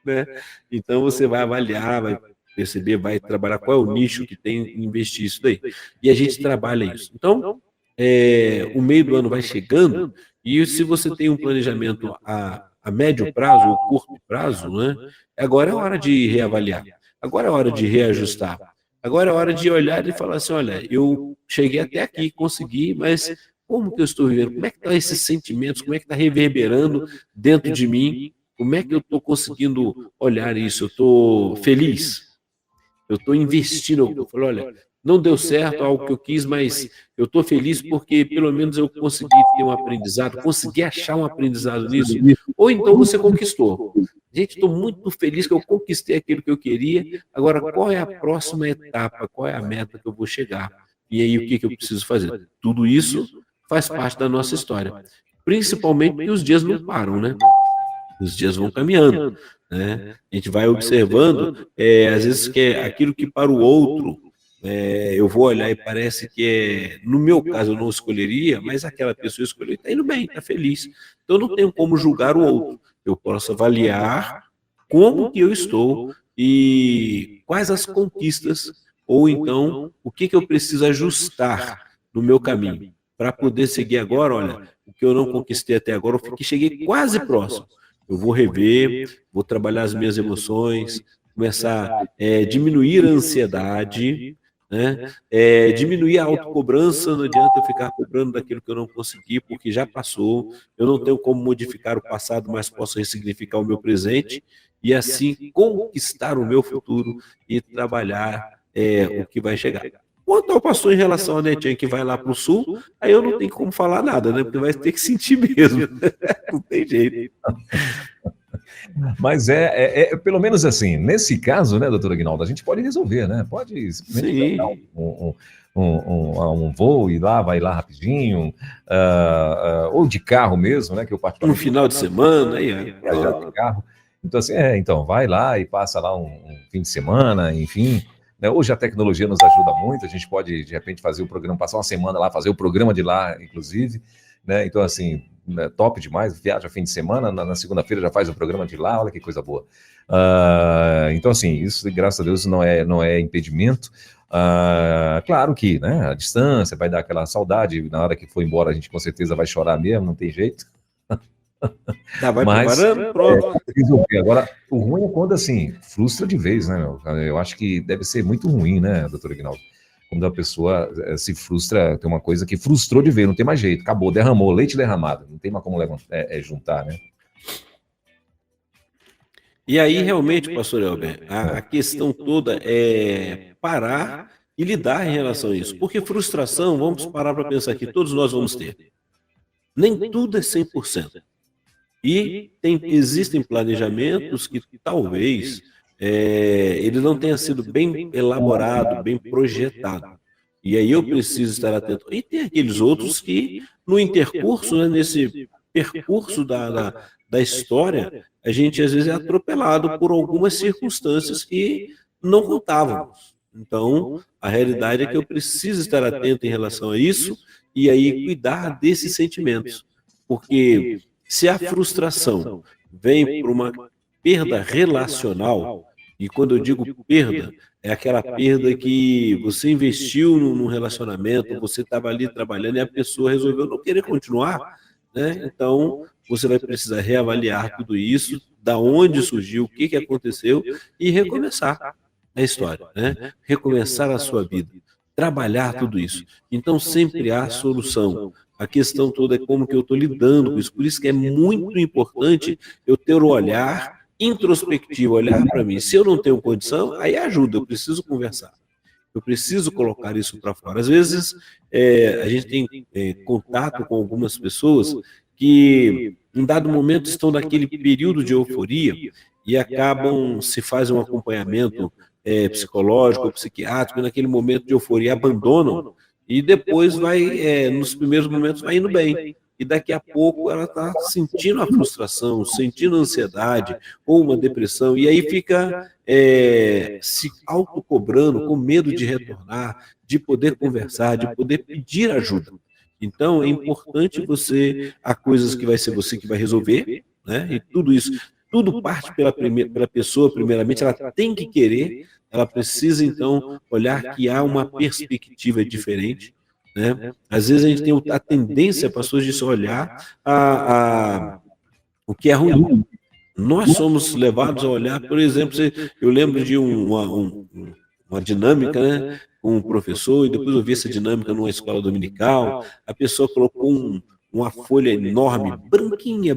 né? Então você vai avaliar, vai perceber, vai trabalhar qual é o nicho que tem que investir isso daí. E a gente trabalha isso. Então, o meio do ano vai chegando e se você tem um planejamento a médio prazo ou curto prazo, né? Agora é hora de reavaliar. Agora é hora de reajustar. Agora é hora de olhar e falar assim, olha, eu cheguei até aqui, consegui, mas como que eu estou vivendo? Como é que estão esses sentimentos? Como é que está reverberando dentro de mim? Como é que eu estou conseguindo olhar isso? Eu estou feliz? Eu estou investindo? Eu falo, olha, não deu certo algo que eu quis, mas eu estou feliz porque pelo menos eu consegui ter um aprendizado, consegui achar um aprendizado nisso. Ou então você conquistou. Gente, estou muito feliz que eu conquistei aquilo que eu queria. Agora, qual é a próxima etapa? Qual é a meta que eu vou chegar? E aí, o que eu preciso fazer? Tudo isso faz parte da nossa história. Principalmente porque os dias não param, né? Os dias vão caminhando, né? A gente vai observando, às vezes, que é aquilo que para o outro, eu vou olhar e parece que no meu caso, eu não escolheria, mas aquela pessoa escolheu e está indo bem, está feliz. Então, eu não tenho como julgar o outro. Eu posso avaliar como que eu estou e quais as conquistas, ou então o que eu preciso ajustar no meu caminho, para poder seguir agora, olha, o que eu não conquistei até agora, eu cheguei quase próximo. Eu vou rever, vou trabalhar as minhas emoções, começar a diminuir a ansiedade, né? Diminuir a autocobrança, não adianta eu ficar cobrando daquilo que eu não consegui, porque já passou, eu não tenho como modificar o passado, mas posso ressignificar o meu presente e assim conquistar o meu futuro e trabalhar o que vai chegar. Quanto ao pastor em relação a Netinha que vai lá para o sul, aí eu não tenho como falar nada, né? Porque vai ter que sentir mesmo. Não tem jeito. Mas pelo menos assim, nesse caso, né, doutor Aguinaldo, a gente pode resolver, né? Pode simplesmente pegar um voo e vai lá rapidinho, ou de carro mesmo, né? Que eu particularmente... Um final de semana, aí viajar de carro. Então, assim, então, vai lá e passa lá um fim de semana, enfim. Né? Hoje a tecnologia nos ajuda muito, a gente pode, de repente, fazer o programa, passar uma semana lá, fazer o programa de lá, inclusive, né? Então, assim, top demais, viaja fim de semana, na segunda-feira já faz o programa de lá, olha que coisa boa. Então, assim, isso, graças a Deus, não é impedimento. Claro que, né, a distância vai dar aquela saudade, na hora que for embora a gente com certeza vai chorar mesmo, não tem jeito. Vai mas preparando, pronto. Agora, o ruim é quando, assim, frustra de vez, né, meu? Eu acho que deve ser muito ruim, né, doutor Aguinaldo? Quando a pessoa se frustra, tem uma coisa que frustrou de vez, não tem mais jeito, acabou, derramou, leite derramado, não tem mais como juntar, né? E aí, realmente, pastor Elber, a questão toda é parar e lidar em relação a isso. Porque frustração, vamos parar para pensar que todos nós vamos ter. Nem tudo é 100%. E existem planejamentos que talvez ele não tenha sido bem elaborado, bem projetado. E aí eu preciso estar atento. E tem aqueles outros que, no intercurso, né, nesse percurso da história, a gente às vezes é atropelado por algumas circunstâncias que não contávamos. Então, a realidade é que eu preciso estar atento em relação a isso e aí cuidar desses sentimentos. Porque se a frustração vem por uma perda relacional, e quando eu digo perda, é aquela perda que você investiu num relacionamento, você estava ali trabalhando e a pessoa resolveu não querer continuar, né? Então, você vai precisar reavaliar tudo isso, da onde surgiu, o que aconteceu e recomeçar a história, né? Recomeçar a sua vida, trabalhar tudo isso. Então, sempre há solução. A questão toda é como que eu estou lidando com isso. Por isso que é muito importante eu ter o olhar introspectivo, olhar para mim. Se eu não tenho condição, aí ajuda, eu preciso conversar. Eu preciso colocar isso para fora. Às vezes, a gente tem contato com algumas pessoas que, em dado momento, estão naquele período de euforia e acabam, se fazem um acompanhamento psicológico ou psiquiátrico, e naquele momento de euforia abandonam e depois nos primeiros momentos vai indo bem. E daqui a pouco ela está sentindo a frustração, sentindo a ansiedade ou uma depressão, e aí fica se autocobrando, com medo de retornar, de poder conversar, de poder pedir ajuda. Então, é importante há coisas que vai ser você que vai resolver, né? E tudo isso, tudo parte pela pessoa, primeiramente, ela tem que querer, ela precisa, então, olhar que há uma perspectiva diferente, né? Às vezes a gente tem a tendência, pastor, de só olhar o que é ruim. Nós somos levados a olhar, por exemplo, eu lembro de uma dinâmica, né, com um professor, e depois eu vi essa dinâmica numa escola dominical, a pessoa colocou uma folha enorme, branquinha,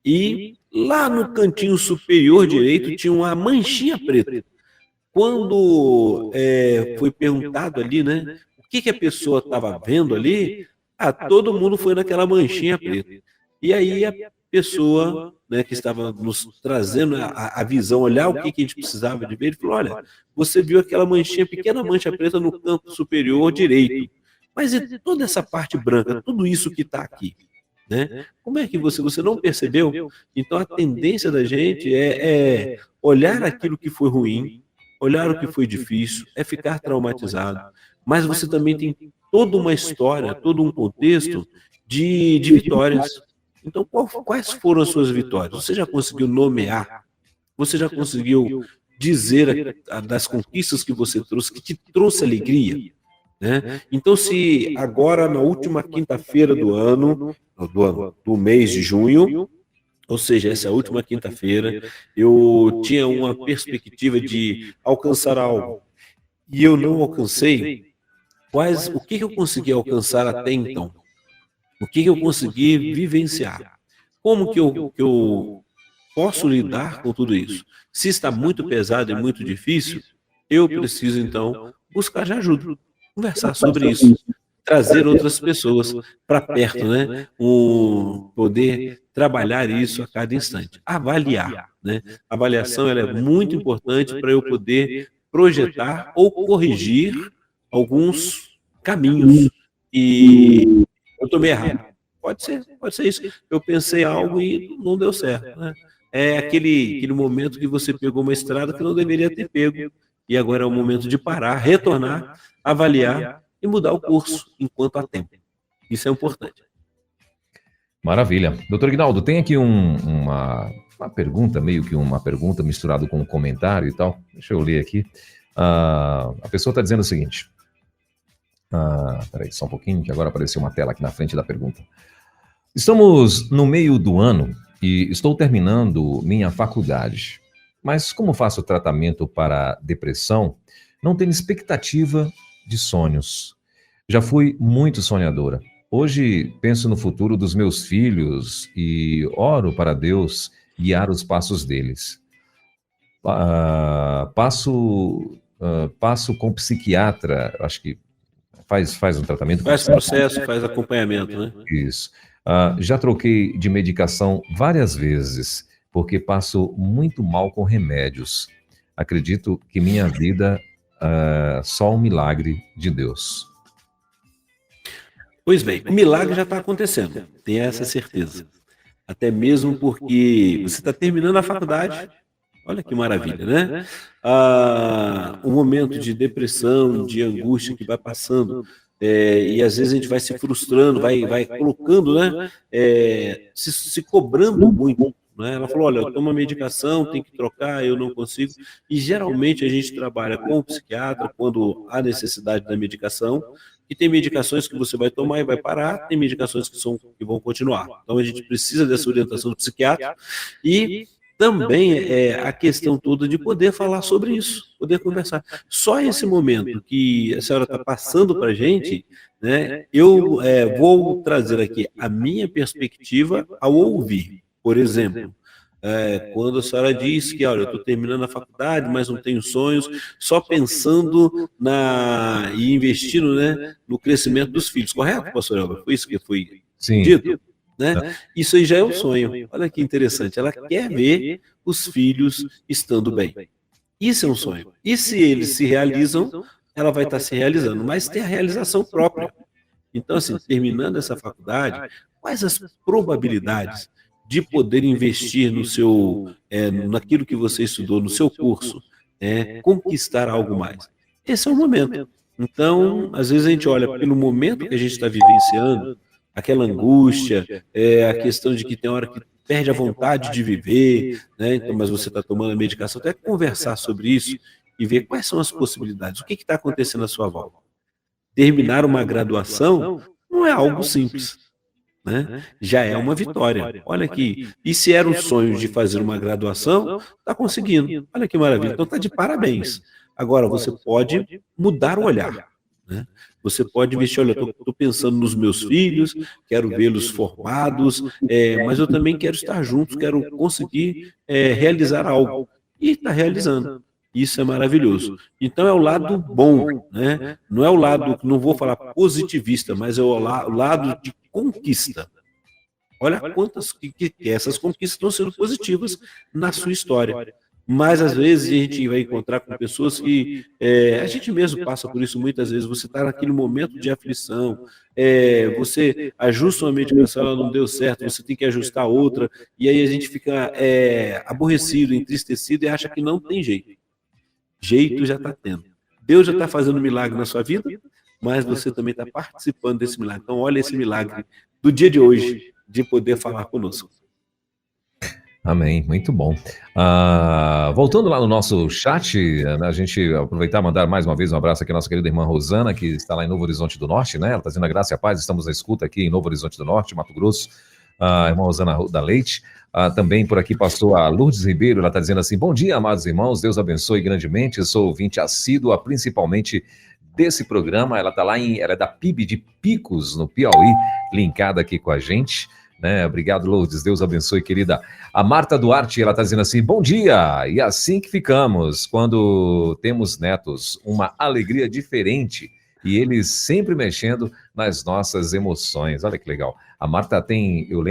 e lá no cantinho superior direito tinha uma manchinha preta. Quando foi perguntado ali, né, o que a pessoa estava vendo ali, todo mundo foi naquela manchinha preta. E aí a pessoa, né, que estava nos trazendo a visão, olhar o que a gente precisava de ver, ele falou, olha, você viu aquela manchinha, pequena mancha preta no canto superior direito, mas e toda essa parte branca, tudo isso que está aqui? Né? Como é que você não percebeu? Então a tendência da gente é olhar aquilo que foi ruim, olhar o que foi difícil, é ficar traumatizado, mas você também tem toda uma história, todo um contexto de vitórias. Então, quais foram as suas vitórias? Você já conseguiu nomear? Você já conseguiu dizer das conquistas que você trouxe, que te trouxe alegria? Né? Então, se agora, na última quinta-feira do mês de junho, ou seja, essa última quinta-feira, eu tinha uma perspectiva de alcançar algo. e eu não alcancei, o que eu consegui alcançar até então? O que eu consegui vivenciar? Como que eu posso lidar com tudo isso? Se está muito pesado e muito difícil, eu preciso, então, buscar de ajuda, conversar sobre isso, trazer outras pessoas para perto, né? Poder trabalhar isso a cada instante. Avaliar, né? A avaliação ela é muito importante para eu poder projetar ou corrigir alguns caminhos e eu tomei errado. Pode ser isso. Eu pensei algo e não deu certo, né? É aquele momento que você pegou uma estrada que não deveria ter pego e agora é o momento de parar, retornar, avaliar e mudar o curso enquanto há tempo. Isso é importante. Maravilha. Doutor Ignaldo, tem aqui uma pergunta, meio que uma pergunta misturada com um comentário e tal. Deixa eu ler aqui. A pessoa está dizendo o seguinte. Peraí, só um pouquinho, que agora apareceu uma tela aqui na frente da pergunta. Estamos no meio do ano e estou terminando minha faculdade. Mas como faço tratamento para depressão, não tenho expectativa de sonhos. Já fui muito sonhadora. Hoje penso no futuro dos meus filhos e oro para Deus guiar os passos deles. Passo com psiquiatra, acho que faz um tratamento. Faz processo, faz acompanhamento, né? Isso. Já troquei de medicação várias vezes, porque passo muito mal com remédios. Acredito que minha vida só um milagre de Deus. Pois bem, o milagre já está acontecendo, tenha essa certeza. Até mesmo porque você está terminando a faculdade, olha que maravilha, né? Um momento de depressão, de angústia que vai passando, e às vezes a gente vai se frustrando, vai colocando, né? Se cobrando muito. Né? Ela falou, olha, eu tomo uma medicação, tem que trocar, eu não consigo. E geralmente a gente trabalha com o psiquiatra quando há necessidade da medicação, e tem medicações que você vai tomar e vai parar, tem medicações que vão continuar. Então a gente precisa dessa orientação do psiquiatra e também a questão toda de poder falar sobre isso, poder conversar. Só esse momento que a senhora está passando para a gente, né, eu vou trazer aqui a minha perspectiva ao ouvir. Por exemplo, quando a senhora diz que, olha, eu estou terminando a faculdade, mas não tenho sonhos, só pensando e investindo, né, no crescimento dos filhos. Correto, pastor Elber? Foi isso que foi dito? Né? Isso aí já é um sonho. Olha que interessante. Ela quer ver os filhos estando bem. Isso é um sonho. E se eles se realizam, ela vai estar se realizando, mas tem a realização própria. Então, assim, terminando essa faculdade, quais as probabilidades de poder investir naquilo que você estudou, no seu curso, conquistar algo mais? Esse é o momento. Então, às vezes a gente olha pelo momento que a gente está vivenciando, aquela angústia, a questão de que tem hora que perde a vontade de viver, né? Então, mas você está tomando a medicação, até conversar sobre isso e ver quais são as possibilidades, o que está acontecendo à sua volta. Terminar uma graduação não é algo simples, né? Já é uma vitória. Olha aqui, e se era um sonho de fazer uma graduação, está conseguindo. Olha que maravilha, então está de parabéns. Agora, você pode mudar o olhar. Né? Você pode investir, olha, estou pensando nos meus filhos, quero vê-los formados, mas eu também quero estar juntos, quero conseguir realizar algo. E está realizando. Isso é maravilhoso. Então é o lado bom, né? Não é o lado, não vou falar positivista, mas é o lado de conquista. Olha quantas que essas conquistas estão sendo positivas na sua história. Mas, às vezes, a gente vai encontrar com pessoas que a gente mesmo passa por isso muitas vezes. Você está naquele momento de aflição, você ajusta uma medicação, ela não deu certo, você tem que ajustar outra, e aí a gente fica aborrecido, entristecido e acha que não tem jeito. Jeito já está tendo. Deus já está fazendo um milagre na sua vida, mas você também está participando desse milagre. Então, olha esse milagre do dia de hoje, de poder falar conosco. Amém, muito bom. Voltando lá no nosso chat, a gente aproveitar e mandar mais uma vez um abraço aqui à nossa querida irmã Rosana, que está lá em Novo Horizonte do Norte, né? Ela está dizendo a graça e a paz, estamos na escuta aqui em Novo Horizonte do Norte, Mato Grosso. a irmã Rosana da Leite. Também por aqui passou a Lourdes Ribeiro, ela está dizendo assim: bom dia, amados irmãos, Deus abençoe grandemente, eu sou ouvinte assídua, principalmente desse programa, ela está lá ela é da PIB de Picos, no Piauí, linkada aqui com a gente, né? Obrigado, Lourdes, Deus abençoe, querida. A Marta Duarte, ela está dizendo assim: bom dia, e assim que ficamos, quando temos netos, uma alegria diferente, e eles sempre mexendo nas nossas emoções. Olha que legal. A Marta tem, eu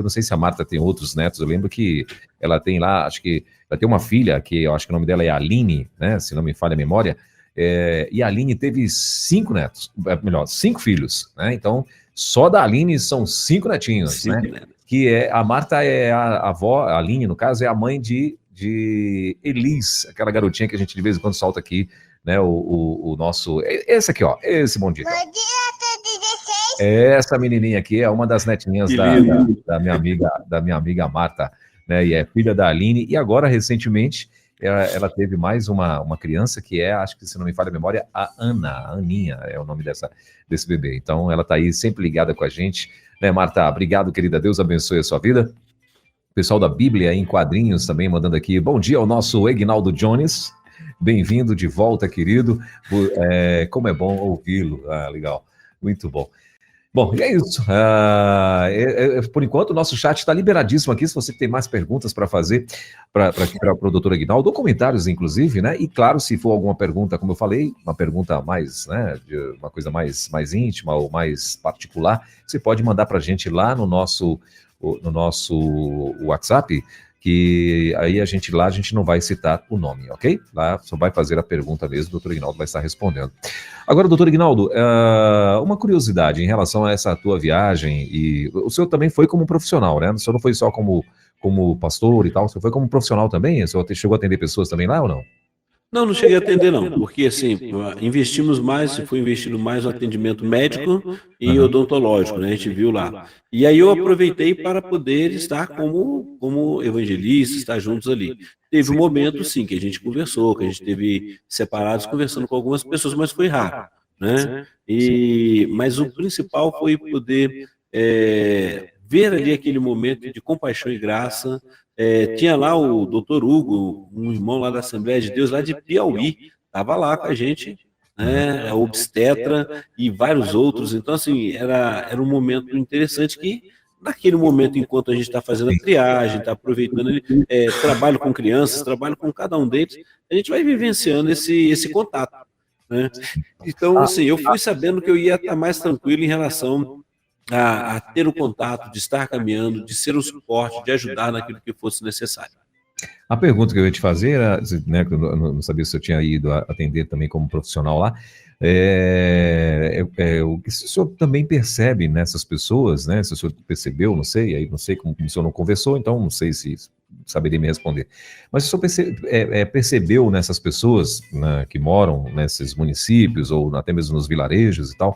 não sei se a Marta tem outros netos, eu lembro que ela tem lá, acho que ela tem uma filha, que eu acho que o nome dela é Aline, né, se não me falha a memória, e a Aline teve 5 netos, melhor, 5 filhos, né, então só da Aline são 5 netinhos, né, que a Marta é a avó, a Aline, no caso, é a mãe de Elis, aquela garotinha que a gente de vez em quando solta aqui, né, o nosso, esse aqui, ó, esse bom dia. Bom dia, essa menininha aqui é uma das netinhas da minha amiga Marta, né, e é filha da Aline, e agora, recentemente, ela teve mais uma criança que acho que se não me falha a memória, a Aninha é o nome desse bebê, então ela tá aí sempre ligada com a gente, né, Marta, obrigado, querida, Deus abençoe a sua vida. O pessoal da Bíblia em quadrinhos também mandando aqui, bom dia ao nosso Egnaldo Jones, bem-vindo de volta, querido, como é bom ouvi-lo, legal, muito bom. Bom, e é isso. Por enquanto, o nosso chat está liberadíssimo aqui. Se você tem mais perguntas para fazer para o doutor Egnaldo, ou comentários, inclusive, né? E claro, se for alguma pergunta, como eu falei, uma pergunta mais, né, uma coisa mais íntima ou mais particular, você pode mandar para a gente lá no nosso WhatsApp, que aí a gente não vai citar o nome, ok? Lá só vai fazer a pergunta mesmo, o doutor Egnaldo vai estar respondendo. Agora, doutor Egnaldo, uma curiosidade em relação a essa tua viagem, e o senhor também foi como profissional, né? O senhor não foi só como pastor e tal, o senhor foi como profissional também? O senhor chegou a atender pessoas também lá ou não? Não cheguei a atender não, porque assim, foi investido mais no atendimento médico e odontológico, né? A gente viu lá. E aí eu aproveitei para poder estar como evangelista, estar juntos ali. Teve um momento, sim, que a gente conversou, que a gente teve separados conversando com algumas pessoas, mas foi raro, né? Mas o principal foi poder ver ali aquele momento de compaixão e graça. Tinha lá o doutor Hugo, um irmão lá da Assembleia de Deus, lá de Piauí, estava lá com a gente, né, obstetra e vários outros. Então, assim, era um momento interessante que, naquele momento, enquanto a gente está fazendo a triagem, está aproveitando, trabalho com crianças, trabalho com cada um deles, a gente vai vivenciando esse contato, né? Então, assim, eu fui sabendo que eu ia estar mais tranquilo em relação a ter o contato, de estar caminhando, de ser um suporte, de ajudar naquilo que fosse necessário. A pergunta que eu ia te fazer era, né, eu não sabia se eu tinha ido atender também como profissional lá, o que o senhor também percebe nessas pessoas, né, se o senhor percebeu, não sei, aí não sei como o senhor não conversou, então não sei se saberia me responder, mas se o senhor percebeu nessas pessoas, né, que moram nesses municípios ou até mesmo nos vilarejos e tal,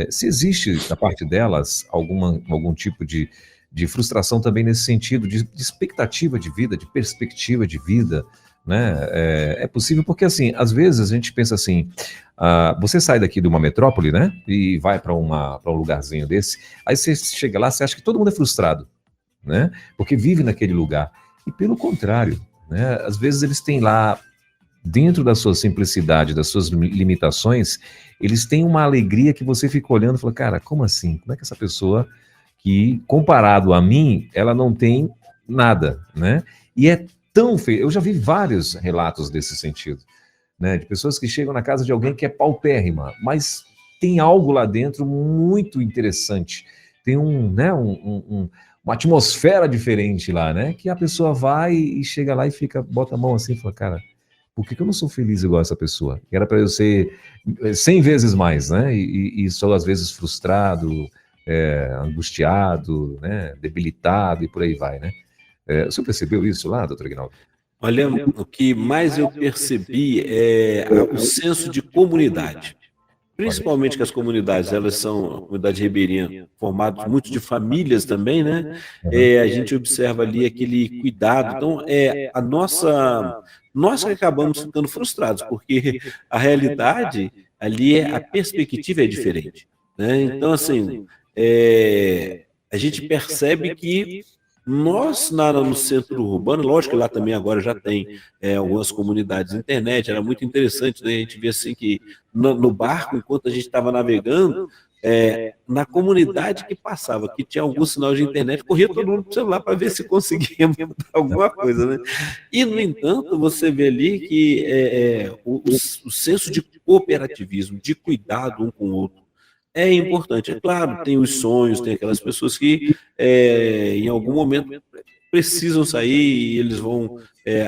se existe da parte delas algum tipo de frustração também nesse sentido, de expectativa de vida, de perspectiva de vida, né? É possível porque, assim, às vezes a gente pensa assim, você sai daqui de uma metrópole, né, e vai para um lugarzinho desse, aí você chega lá, você acha que todo mundo é frustrado, né, porque vive naquele lugar, e pelo contrário, né, às vezes eles têm lá, dentro da sua simplicidade, das suas limitações, eles têm uma alegria que você fica olhando e fala, cara, como assim? Como é que essa pessoa que, comparado a mim, ela não tem nada, né? E é tão feio. Eu já vi vários relatos desse sentido, né? De pessoas que chegam na casa de alguém que é paupérrima, mas tem algo lá dentro muito interessante. Tem uma atmosfera diferente lá, né? Que a pessoa vai e chega lá e bota a mão assim e fala, cara, por que eu não sou feliz igual essa pessoa? Era para eu ser 100 vezes mais, né? E sou às vezes frustrado, angustiado, né? Debilitado e por aí vai, né? O senhor percebeu isso lá, doutor Egnaldo? Olha, o que mais eu percebi é o senso de comunidade. Principalmente que as comunidades, elas são, a comunidade ribeirinha, formadas muito de famílias também, né? A gente observa ali aquele cuidado. Então, nós que acabamos ficando frustrados, porque a realidade ali, a perspectiva é diferente, né? Então, assim, a gente percebe que nós, no centro urbano, lógico que lá também agora já tem algumas comunidades de internet, era muito interessante, né? A gente vê assim que no barco, enquanto a gente estava navegando, na comunidade que passava, que tinha algum sinal de internet, corria todo mundo para o celular para ver se conseguia mudar alguma coisa, né? E, no entanto, você vê ali que o senso de cooperativismo, de cuidado um com o outro, é importante. É claro, tem os sonhos, tem aquelas pessoas que em algum momento precisam sair e eles vão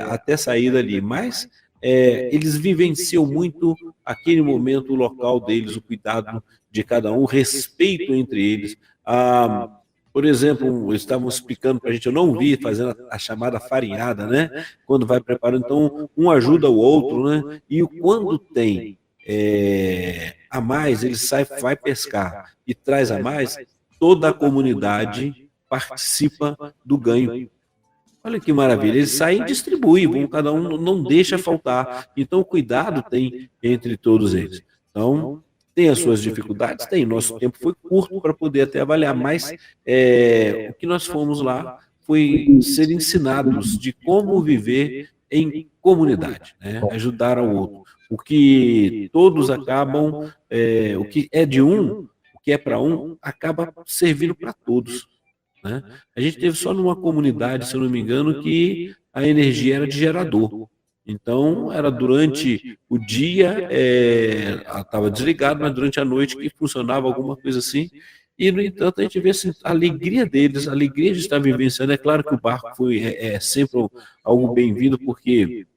até sair dali, mas eles vivenciam muito aquele momento, o local deles, o cuidado de cada um, o respeito entre eles. Por exemplo, eles estavam explicando para a gente, eu não vi, fazendo a chamada farinhada, né? Quando vai preparando, então um ajuda o outro, né? E quando tem a mais, ele vai pescar e traz a mais, toda a comunidade participa do ganho. Olha que maravilha, eles saem e distribuem, cada um não deixa faltar. Então, cuidado tem entre todos eles. Então, tem as suas dificuldades? Tem. Nosso tempo foi curto para poder até avaliar, mas o que nós fomos lá foi ser ensinados de como viver em comunidade, né? Ajudar ao outro. O que todos acabam, o que é de um, o que é para um, acaba servindo para todos, né? A gente teve só numa comunidade, se eu não me engano, que a energia era de gerador. Então, era durante o dia, estava desligado, mas durante a noite que funcionava alguma coisa assim. E, no entanto, a gente vê assim, a alegria deles, a alegria de estar vivenciando. É claro que o barco foi sempre algo bem-vindo, porque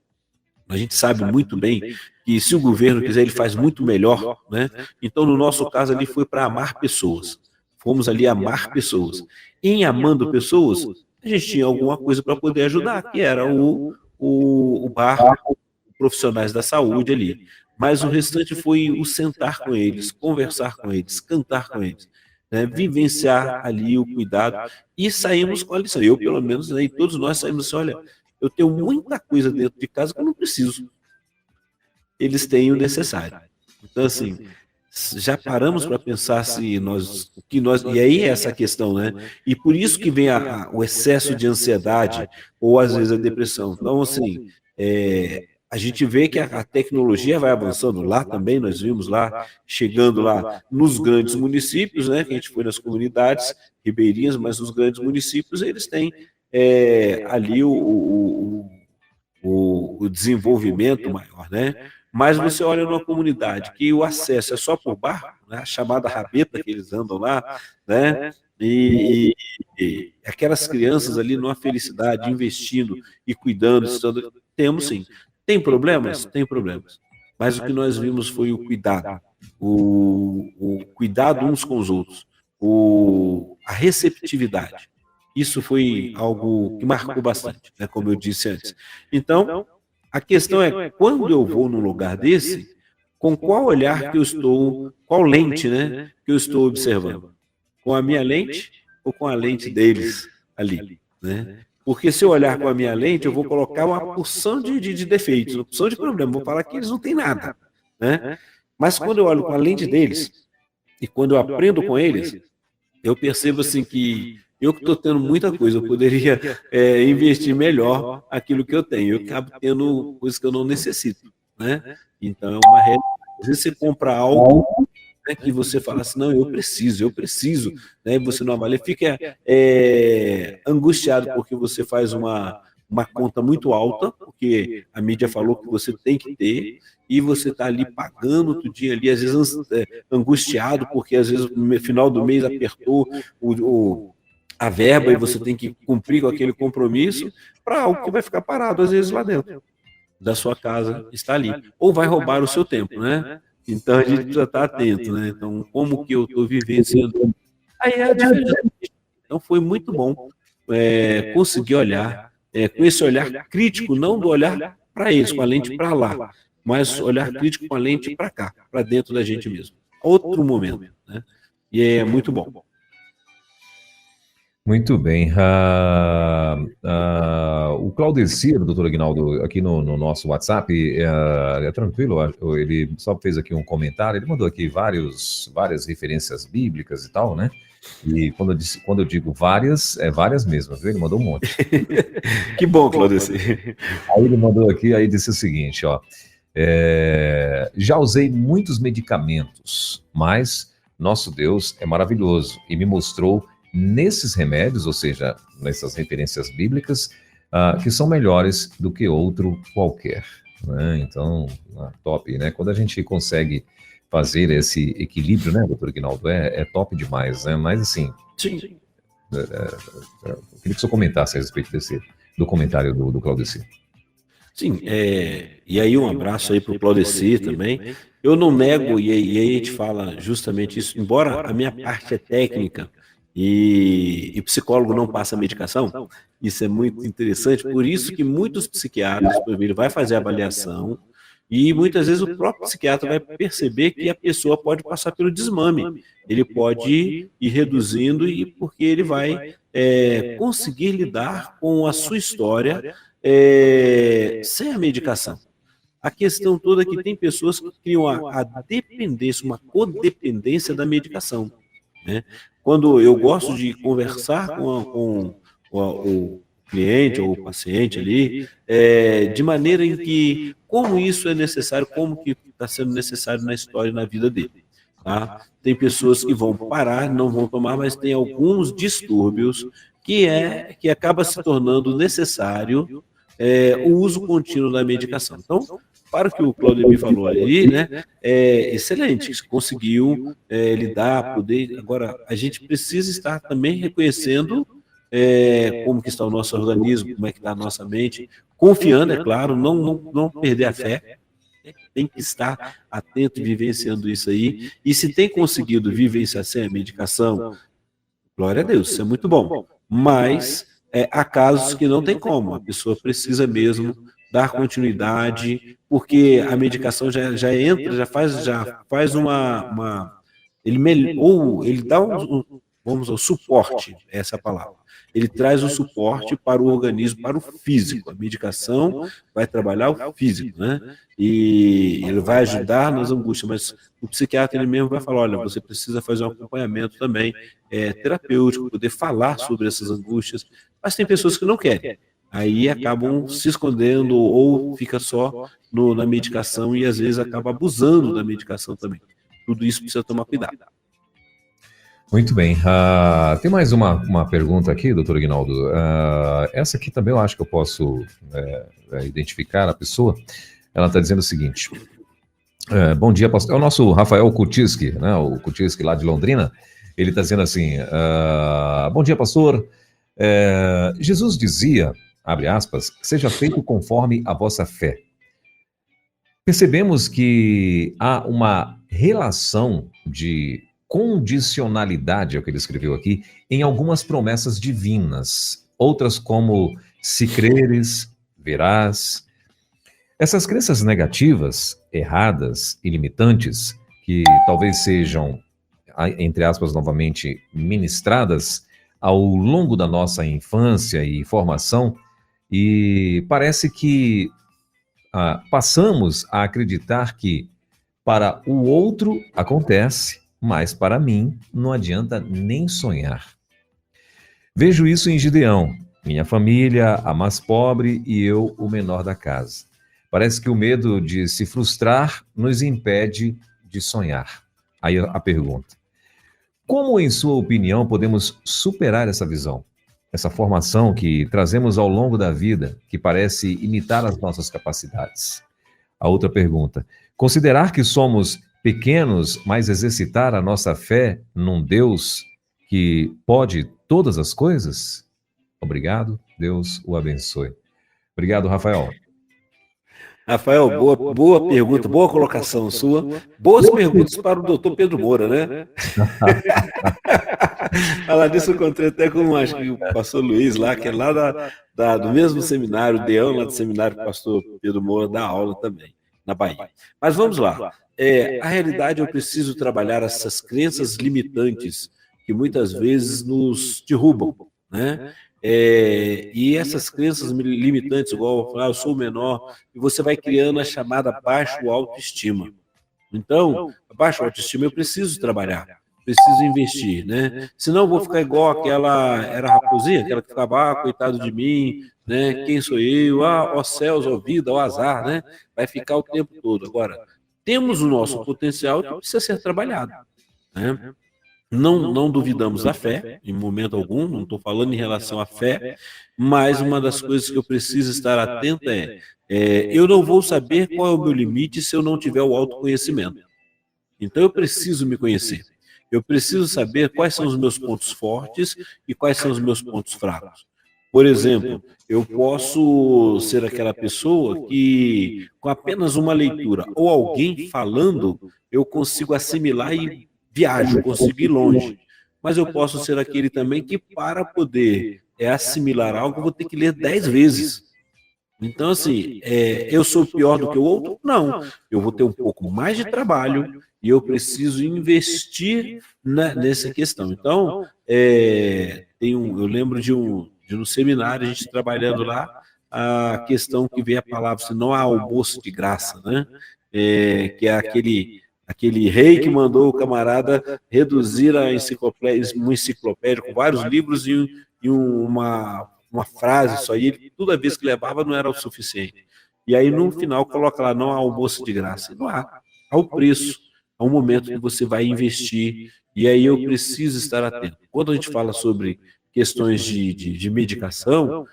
a gente sabe muito bem que se o governo quiser, ele faz muito melhor, né? Então, no nosso caso ali, foi para amar pessoas. Fomos ali amar pessoas. Em amando pessoas, a gente tinha alguma coisa para poder ajudar, que era o barco, profissionais da saúde ali. Mas o restante foi o sentar com eles, conversar com eles, cantar com eles, né? Vivenciar ali o cuidado. E saímos com a lição. Eu, pelo menos, né, e todos nós saímos assim, olha, eu tenho muita coisa dentro de casa que eu não preciso. Eles têm o necessário. Então, assim, já paramos para pensar se e aí é essa questão, né? E por isso que vem o excesso de ansiedade ou às vezes a depressão. Então, assim, a gente vê que a tecnologia vai avançando lá também, nós vimos lá, chegando lá nos grandes municípios, né? Que a gente foi nas comunidades ribeirinhas, mas nos grandes municípios eles têm ali o desenvolvimento maior, né? Mas você olha numa comunidade que o acesso é só por barco, né? A chamada rabeta que eles andam lá, né? E aquelas crianças ali numa felicidade, investindo e cuidando, temos sim. Tem problemas? Tem problemas. Mas o que nós vimos foi o cuidado, o cuidado uns com os outros, a receptividade. Isso foi algo que marcou bastante, né, como eu disse antes. Então, a questão é, quando eu vou num lugar desse, com qual olhar que eu estou, qual lente, né, que eu estou observando? Com a minha lente ou com a lente deles ali, né? Porque se eu olhar com a minha lente, eu vou colocar uma porção de defeitos, uma porção de problemas, vou falar que eles não têm nada, né? Mas quando eu olho com a lente deles, e quando eu aprendo com eles, eu percebo assim que eu que estou tendo muita coisa, eu poderia investir melhor aquilo que eu tenho. Eu acabo tendo coisas que eu não necessito, né? Então é uma realidade. Às vezes você compra algo, né, que você fala assim, não, eu preciso, né? E você não avalia, fica angustiado porque você faz uma conta muito alta, porque a mídia falou que você tem que ter, e você está ali pagando outro dia ali, às vezes angustiado, porque às vezes no final do mês apertou a verba e você tem que cumprir com aquele compromisso para algo que vai ficar parado, às vezes, lá dentro da sua casa, está ali. Ou vai roubar o seu tempo, né? Então, a gente precisa estar atento, né? Então, como que eu estou vivenciando? Aí é a diferença. Então, foi muito bom conseguir olhar, com esse olhar crítico, não do olhar para eles, com a lente para lá, mas olhar crítico com a lente para cá, para dentro da gente mesmo. Outro momento, né? E é muito bom. Muito bem. O Claudecir, doutor Aguinaldo, aqui no nosso WhatsApp, é tranquilo, ele só fez aqui um comentário, ele mandou aqui várias referências bíblicas e tal, né? E quando eu digo várias, é várias mesmo, viu? Ele mandou um monte. Que bom, Claudeci. Aí ele mandou aqui, aí disse o seguinte, ó. Já usei muitos medicamentos, mas nosso Deus é maravilhoso e me mostrou nesses remédios, ou seja, nessas referências bíblicas, que são melhores do que outro qualquer. Né? Então, top, né? Quando a gente consegue fazer esse equilíbrio, né, doutor Aguinaldo, é top demais, né? Mas assim, Sim. Eu queria que o senhor comentasse a respeito do comentário do Claudeci. Sim, e aí um abraço aí para o Claudeci também. Eu não nego, e aí a gente fala justamente isso, embora a minha parte é técnica e psicólogo não passa medicação, isso é muito interessante, por isso que muitos psiquiatras, ele vai fazer a avaliação e muitas vezes o próprio psiquiatra vai perceber que a pessoa pode passar pelo desmame, ele pode ir reduzindo e porque ele vai conseguir lidar com a sua história sem a medicação. A questão toda é que tem pessoas que criam a dependência, uma codependência da medicação. Né? Quando eu gosto de conversar com o cliente ou o paciente ali, de maneira em que, como isso é necessário, como que está sendo necessário na história e na vida dele. Tá? Tem pessoas que vão parar, não vão tomar, mas tem alguns distúrbios que acaba se tornando necessário o uso contínuo da medicação. Então, para o que o Claudemir falou ali, né, é excelente, conseguiu lidar, poder. Agora, a gente precisa estar também reconhecendo como que está o nosso organismo, como é que está a nossa mente, confiando, é claro, não perder a fé, tem que estar atento e vivenciando isso aí, e se tem conseguido vivenciar sem a medicação, glória a Deus, isso é muito bom, mas há casos que não tem como, a pessoa precisa mesmo dar continuidade, porque a medicação já entra, já faz uma ele dá vamos ao suporte, essa é a palavra. Ele traz o suporte para o organismo, para o físico. A medicação vai trabalhar o físico, né? E ele vai ajudar nas angústias, mas o psiquiatra ele mesmo vai falar, olha, você precisa fazer um acompanhamento também terapêutico, poder falar sobre essas angústias, mas tem pessoas que não querem. Aí acabam se escondendo ou fica só na medicação e às vezes acaba abusando da medicação também. Tudo isso precisa tomar cuidado. Muito bem. Tem mais uma pergunta aqui, doutor Aguinaldo. Essa aqui também eu acho que eu posso identificar a pessoa. Ela está dizendo o seguinte. Bom dia, pastor. É o nosso Rafael Kutiski, né? O Kutiski lá de Londrina. Ele está dizendo assim, bom dia, pastor. Jesus dizia, abre aspas, seja feito conforme a vossa fé. Percebemos que há uma relação de condicionalidade, é o que ele escreveu aqui, em algumas promessas divinas, outras como se creres, verás. Essas crenças negativas, erradas e limitantes, que talvez sejam, entre aspas, novamente, ministradas ao longo da nossa infância e formação, e parece que passamos a acreditar que para o outro acontece, mas para mim não adianta nem sonhar. Vejo isso em Gideão, minha família, a mais pobre e eu, o menor da casa. Parece que o medo de se frustrar nos impede de sonhar. Aí a pergunta: como, em sua opinião, podemos superar essa visão? Essa formação que trazemos ao longo da vida, que parece imitar as nossas capacidades. A outra pergunta: considerar que somos pequenos, mas exercitar a nossa fé num Deus que pode todas as coisas? Obrigado, Deus o abençoe. Obrigado, Rafael. Rafael, boa pergunta, boa colocação sua. Boas perguntas para o doutor Pedro Moura, né? Falar disso eu encontrei até com acho que o pastor Luiz lá, que é lá do mesmo seminário, o Deão, lá do seminário que o pastor Pedro Moura dá aula também, na Bahia. Mas vamos lá. A realidade, eu preciso trabalhar essas crenças limitantes que muitas vezes nos derrubam, né? E essas crenças limitantes, igual eu sou o menor, e você vai criando a chamada baixa autoestima. Então, a baixa autoestima eu preciso trabalhar. preciso investir, né? Senão eu vou ficar igual aquela, era a raposinha, aquela que ficava, coitado de mim, né? Quem sou eu? Ó céus, ó vida, ó azar, né? Vai ficar o tempo todo. Agora, temos o nosso potencial que precisa ser trabalhado, né? Não duvidamos da fé, em momento algum, não estou falando em relação à fé, mas uma das coisas que eu preciso estar atento eu não vou saber qual é o meu limite se eu não tiver o autoconhecimento. Então eu preciso me conhecer. Eu preciso saber quais são os meus pontos fortes e quais são os meus pontos fracos. Por exemplo, eu posso ser aquela pessoa que, com apenas uma leitura ou alguém falando, eu consigo assimilar e viajo, consigo ir longe. Mas eu posso ser aquele também que, para poder assimilar algo, eu vou ter que ler 10 vezes. Então, assim, eu sou pior do que o outro? Não. Eu vou ter um pouco mais de trabalho e eu preciso investir nessa questão. Então, eu lembro de um seminário, a gente trabalhando lá, a questão que vem a palavra, se não há almoço de graça, né? Que é aquele rei que mandou o camarada reduzir uma enciclopédia com vários livros e uma frase só, e ele, toda vez que levava não era o suficiente. E aí, no final, coloca lá, não há almoço de graça. Não há. Há o preço, há um momento que você vai investir, e aí eu preciso estar atento. Quando a gente fala sobre questões de medicação,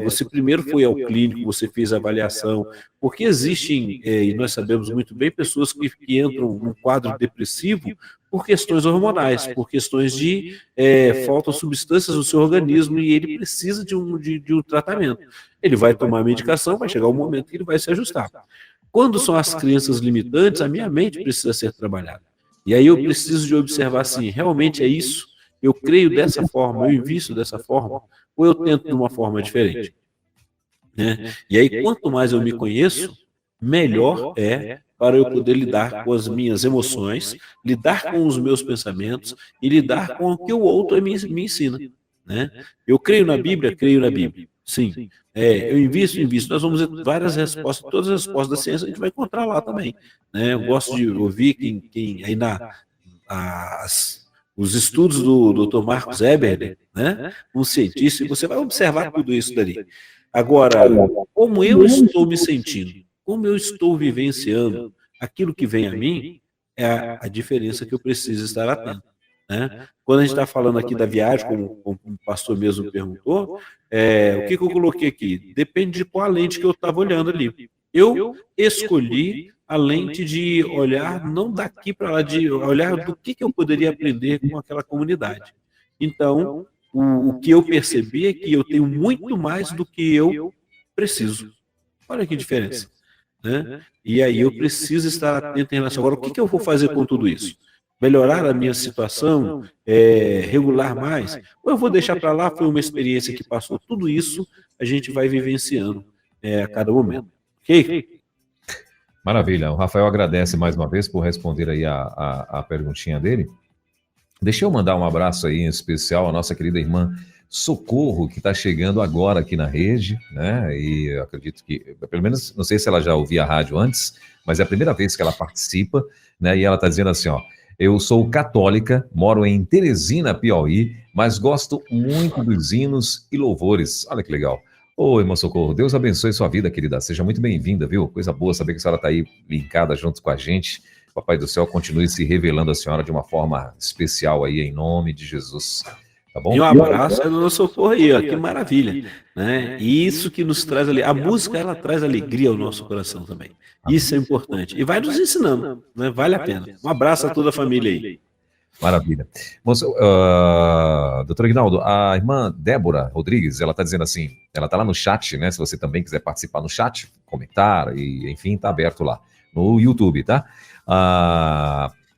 você primeiro foi ao clínico, você fez a avaliação, porque existem, e nós sabemos muito bem, pessoas que entram num quadro depressivo por questões hormonais, por questões de faltam substâncias no seu organismo e ele precisa de um tratamento. Ele vai tomar medicação, vai chegar um momento que ele vai se ajustar. Quando são as crenças limitantes, a minha mente precisa ser trabalhada. E aí eu preciso de observar assim, realmente é isso? Eu creio dessa forma, eu invisto dessa forma, ou eu tento de uma forma diferente? Né? E aí, quanto mais eu me conheço, melhor é para eu poder lidar com as minhas emoções, lidar com os meus pensamentos e lidar com o que o outro me ensina. Né? Eu creio na Bíblia? Creio na Bíblia. Sim. Eu invisto. Nós vamos ver várias respostas, todas as respostas da ciência a gente vai encontrar lá também. Né? Eu gosto de ouvir quem aí os estudos do Dr. Marcos Eberle, né? Um cientista, e você vai observar tudo isso dali. Agora, como eu estou me sentindo, como eu estou vivenciando aquilo que vem a mim, é a diferença que eu preciso estar atento. Né? Quando a gente está falando aqui da viagem, como o pastor mesmo perguntou, o que eu coloquei aqui? Depende de qual lente que eu estava olhando ali. Eu escolhi a lente de olhar, não daqui para lá, de olhar do que eu poderia aprender com aquela comunidade. Então, o que eu percebi é que eu tenho muito mais do que eu preciso. Olha que diferença. Né? E aí eu preciso estar atento em relação. Agora, o que eu vou fazer com tudo isso? Melhorar a minha situação, regular mais? Ou eu vou deixar para lá, foi uma experiência que passou. Tudo isso a gente vai vivenciando a cada momento. Ok? Maravilha. O Rafael agradece mais uma vez por responder aí a perguntinha dele. Deixa eu mandar um abraço aí em especial à nossa querida irmã Socorro, que está chegando agora aqui na rede, né? E eu acredito que, pelo menos, não sei se ela já ouvia a rádio antes, mas é a primeira vez que ela participa, né? E ela está dizendo assim, ó, eu sou católica, moro em Teresina, Piauí, mas gosto muito dos hinos e louvores. Olha que legal. Ô, irmã Socorro, Deus abençoe sua vida, querida. Seja muito bem-vinda, viu? Coisa boa saber que a senhora está aí linkada junto com a gente. Papai do céu continue se revelando a senhora de uma forma especial aí, em nome de Jesus. Tá bom? E um abraço ao nosso Socorro aí, ó, que maravilha. Né? E isso que nos traz ali. A música, ela traz alegria ao nosso coração também. Isso é importante. E vai nos ensinando, né? Vale a pena. Um abraço a toda a família aí. Maravilha. Moço, doutor Aguinaldo, a irmã Débora Rodrigues, ela está dizendo assim, ela está lá no chat, né? Se você também quiser participar no chat, comentar, e enfim, está aberto lá no YouTube, tá?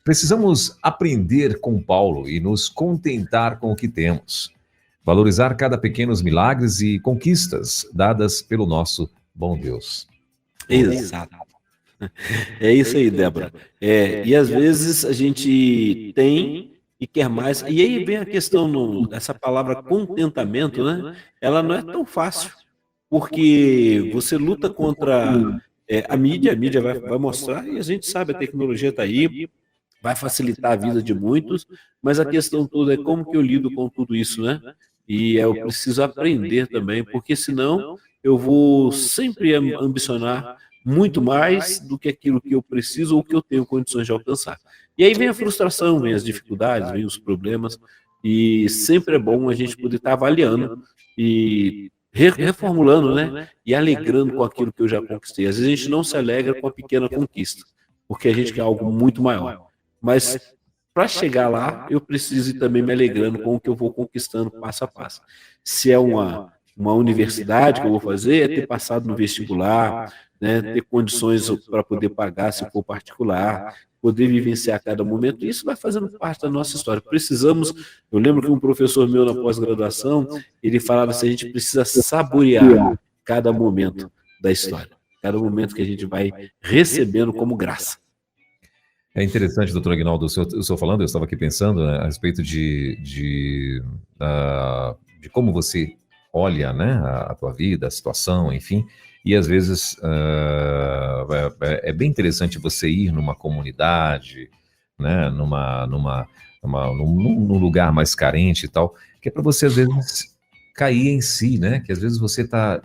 Precisamos aprender com Paulo e nos contentar com o que temos. Valorizar cada pequenos milagres e conquistas dadas pelo nosso bom Deus. Exato. É isso aí, Débora. E às vezes a gente tem e quer mais. E aí vem a questão dessa palavra contentamento, né? Ela não é tão fácil, porque você luta contra a mídia vai mostrar, e a gente sabe, a tecnologia está aí, vai facilitar a vida de muitos, mas a questão toda é como que eu lido com tudo isso, né? E eu preciso aprender também, porque senão eu vou sempre ambicionar muito mais do que aquilo que eu preciso ou que eu tenho condições de alcançar. E aí vem a frustração, vem as dificuldades, vem os problemas, e sempre é bom a gente poder estar avaliando e reformulando, né? E alegrando com aquilo que eu já conquistei. Às vezes a gente não se alegra com a pequena conquista, porque a gente quer algo muito maior. Mas para chegar lá, eu preciso ir também me alegrando com o que eu vou conquistando passo a passo. Se é uma universidade que eu vou fazer, é ter passado no vestibular, né, ter condições para poder pagar se for particular, poder vivenciar cada momento. Isso vai fazendo parte da nossa história. Precisamos, eu lembro que um professor meu na pós-graduação, ele falava assim, a gente precisa saborear cada momento da história, cada momento que a gente vai recebendo como graça. É interessante, doutor Aguinaldo, o senhor falando, eu estava aqui pensando, né, a respeito de como você olha, né, a tua vida, a situação, enfim, e às vezes é bem interessante você ir numa comunidade, né, num lugar mais carente e tal, que é para você às vezes cair em si, né, que às vezes você tá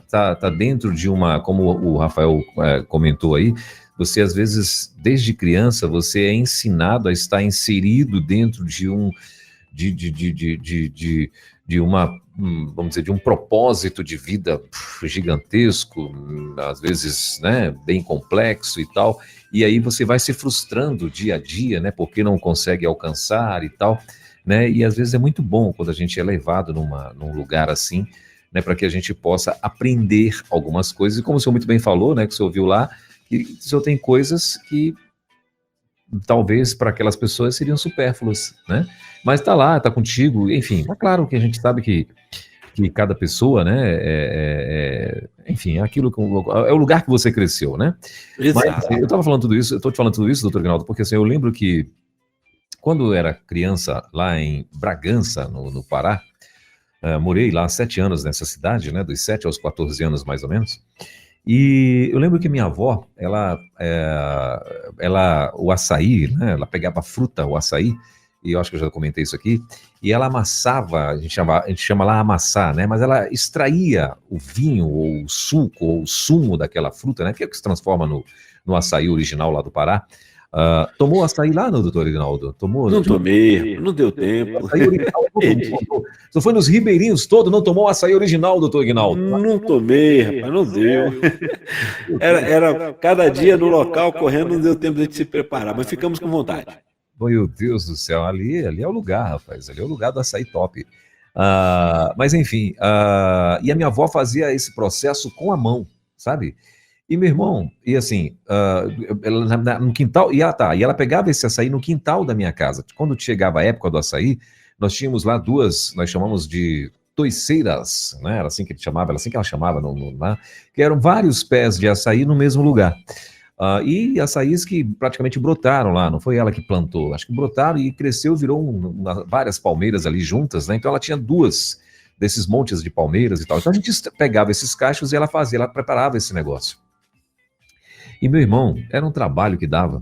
dentro de uma, como o Rafael comentou aí, você às vezes, desde criança, você é ensinado a estar inserido dentro de uma, vamos dizer, de um propósito de vida gigantesco, às vezes, né, bem complexo e tal, e aí você vai se frustrando dia a dia, né, porque não consegue alcançar e tal, né, e às vezes é muito bom quando a gente é levado num lugar assim, né, para que a gente possa aprender algumas coisas, e como o senhor muito bem falou, né, que o senhor viu lá, que o senhor tem coisas que talvez para aquelas pessoas seriam supérfluas, né? Mas está lá, está contigo, enfim. É claro que a gente sabe que cada pessoa, né, enfim, é aquilo é o lugar que você cresceu, né? Exato. Mas eu estava falando tudo isso, eu estou te falando tudo isso, doutor Aguinaldo, porque assim, eu lembro que quando eu era criança lá em Bragança, no Pará, morei lá 7 anos nessa cidade, né, dos 7 aos 14 anos mais ou menos. E eu lembro que minha avó, o açaí, né, ela pegava a fruta, o açaí, e eu acho que eu já comentei isso aqui, e ela amassava, a gente chama lá amassar, né, mas ela extraía o vinho, ou o suco, ou o sumo daquela fruta, né, que é o que se transforma no açaí original lá do Pará. Tomou açaí lá, não, doutor Aguinaldo? Tomou? Não tomei, não deu tempo. Açaí original, você foi nos ribeirinhos todos, não tomou açaí original, doutor Aguinaldo? Não tomei, rapaz, não deu. Era cada dia no local, correndo, não deu tempo de a gente se preparar, mas ficamos com vontade. Meu Deus do céu, ali é o lugar, rapaz, ali é o lugar do açaí top. Mas enfim, e a minha avó fazia esse processo com a mão, sabe? E meu irmão, e assim, no quintal, e ela pegava esse açaí no quintal da minha casa. Quando chegava a época do açaí, nós tínhamos lá nós chamamos de toiceiras, né? Era assim que ela chamava, lá, que eram vários pés de açaí no mesmo lugar. E açaís que praticamente brotaram lá, não foi ela que plantou, acho que brotaram e cresceu, virou várias palmeiras ali juntas, né? Então ela tinha 2 desses montes de palmeiras e tal. Então a gente pegava esses cachos e ela preparava esse negócio. E meu irmão, era um trabalho que dava,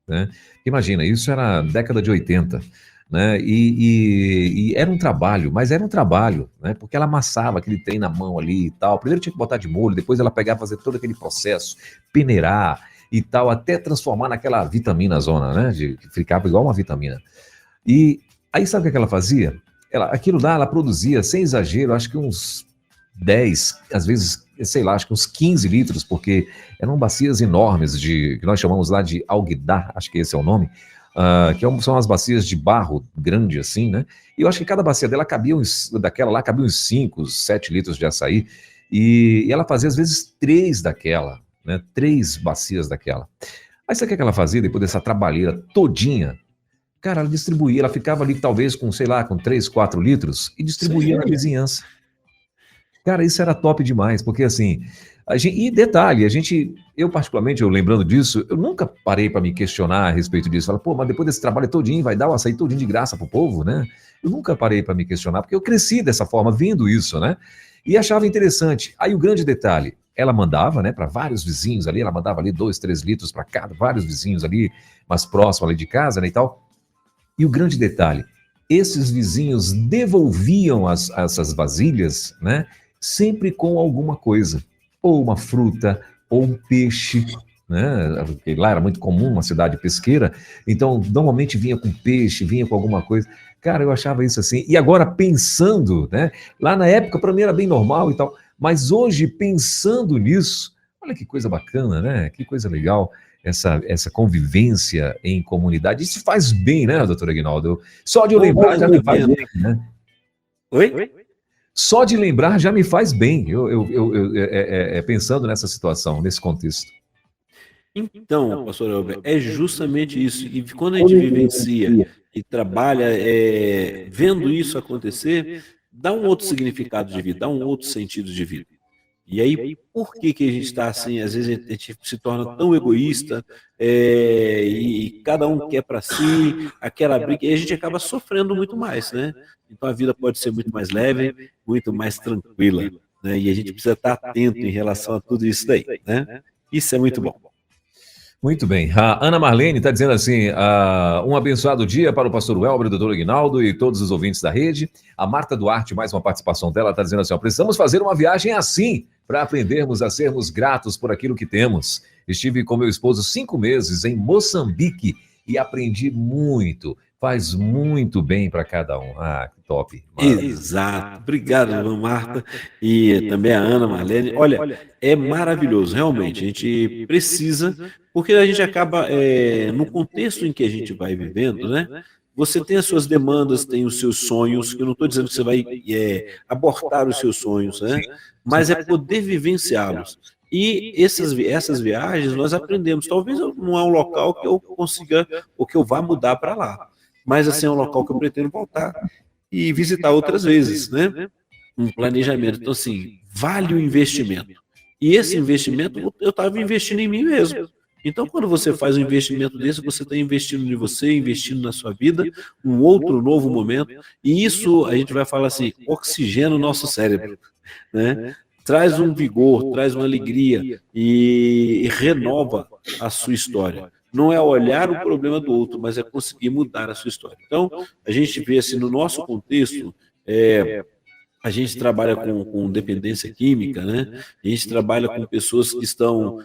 né? Imagina, isso era década de 80, né? E era um trabalho, mas era um trabalho, né? Porque ela amassava aquele trem na mão ali e tal. Primeiro tinha que botar de molho, depois ela pegava, fazer todo aquele processo, peneirar e tal, até transformar naquela vitamina zona, né? Que ficava igual uma vitamina. E aí sabe o que ela fazia? Aquilo lá, ela produzia, sem exagero, acho que uns 10, às vezes, sei lá, acho que uns 15 litros, porque eram bacias enormes que nós chamamos lá de alguidar, acho que esse é o nome, são as bacias de barro grande assim, né? E eu acho que cada bacia dela cabia uns 5, 7 litros de açaí, e ela fazia às vezes 3 daquela, né? 3 bacias daquela. Aí sabe o que ela fazia depois dessa trabalheira todinha? Cara, ela distribuía, ela ficava ali talvez com, sei lá, com 3, 4 litros e distribuía na vizinhança. Cara, isso era top demais, porque assim, e detalhe, eu particularmente, lembrando disso, eu nunca parei para me questionar a respeito disso. Falar, pô, mas depois desse trabalho todinho, vai dar o açaí todinho de graça pro povo, né? Eu nunca parei para me questionar, porque eu cresci dessa forma, vendo isso, né? E achava interessante. Aí o grande detalhe, ela mandava, né, para vários vizinhos ali, ela mandava ali 2, 3 litros para cada, vários vizinhos ali, mais próximo ali de casa, né, e tal. E o grande detalhe, esses vizinhos devolviam essas vasilhas, né, sempre com alguma coisa, ou uma fruta, ou um peixe, né, porque lá era muito comum, uma cidade pesqueira, então normalmente vinha com peixe, vinha com alguma coisa. Cara, eu achava isso assim. E agora pensando, né, lá na época para mim era bem normal e tal, mas hoje pensando nisso, olha que coisa bacana, né, que coisa legal. Essa convivência em comunidade, isso faz bem, né, doutor Aguinaldo? Só de eu lembrar já me faz bem, né? Oi? Só de lembrar já me faz bem, pensando nessa situação, nesse contexto. Então, pastor Elber, é justamente isso. E quando a gente vivencia e trabalha vendo isso acontecer, dá um outro significado de vida, dá um outro sentido de vida. E aí, por que a gente está assim? Às vezes a gente se torna tão egoísta e cada um quer para si, aquela briga, e a gente acaba sofrendo muito mais, né? Então a vida pode ser muito mais leve, muito mais tranquila, né? E a gente precisa estar atento em relação a tudo isso daí, né? Isso é muito bom. Muito bem. A Ana Marlene está dizendo assim, um abençoado dia para o pastor Welber, o doutor Aguinaldo e todos os ouvintes da rede. A Marta Duarte, mais uma participação dela, está dizendo assim, precisamos fazer uma viagem assim, para aprendermos a sermos gratos por aquilo que temos. Estive com meu esposo 5 meses em Moçambique e aprendi muito. Faz muito bem para cada um. Que top. Exato. Obrigado, irmã Marta. E também a Ana Marlene. Olha, é maravilhoso, realmente. A gente precisa, porque a gente acaba, no contexto em que a gente vai vivendo, né? Você tem as suas demandas, tem os seus sonhos, que eu não estou dizendo que você vai abortar os seus sonhos, né? Mas é poder vivenciá-los. E essas viagens nós aprendemos. Talvez não é um local que eu consiga, ou que eu vá mudar para lá. Mas assim, é um local que eu pretendo voltar e visitar outras vezes, né? Um planejamento. Então, assim, vale o investimento. E esse investimento, eu estava investindo em mim mesmo. Então, quando você faz um investimento desse, você está investindo em você, investindo na sua vida, um outro novo momento. E isso, a gente vai falar assim, oxigena o nosso cérebro, né? Traz um vigor, traz uma alegria e renova a sua história. Não é olhar o problema do outro, mas é conseguir mudar a sua história. Então, a gente vê assim, no nosso contexto, a gente trabalha com dependência química, né? A gente trabalha com pessoas que estão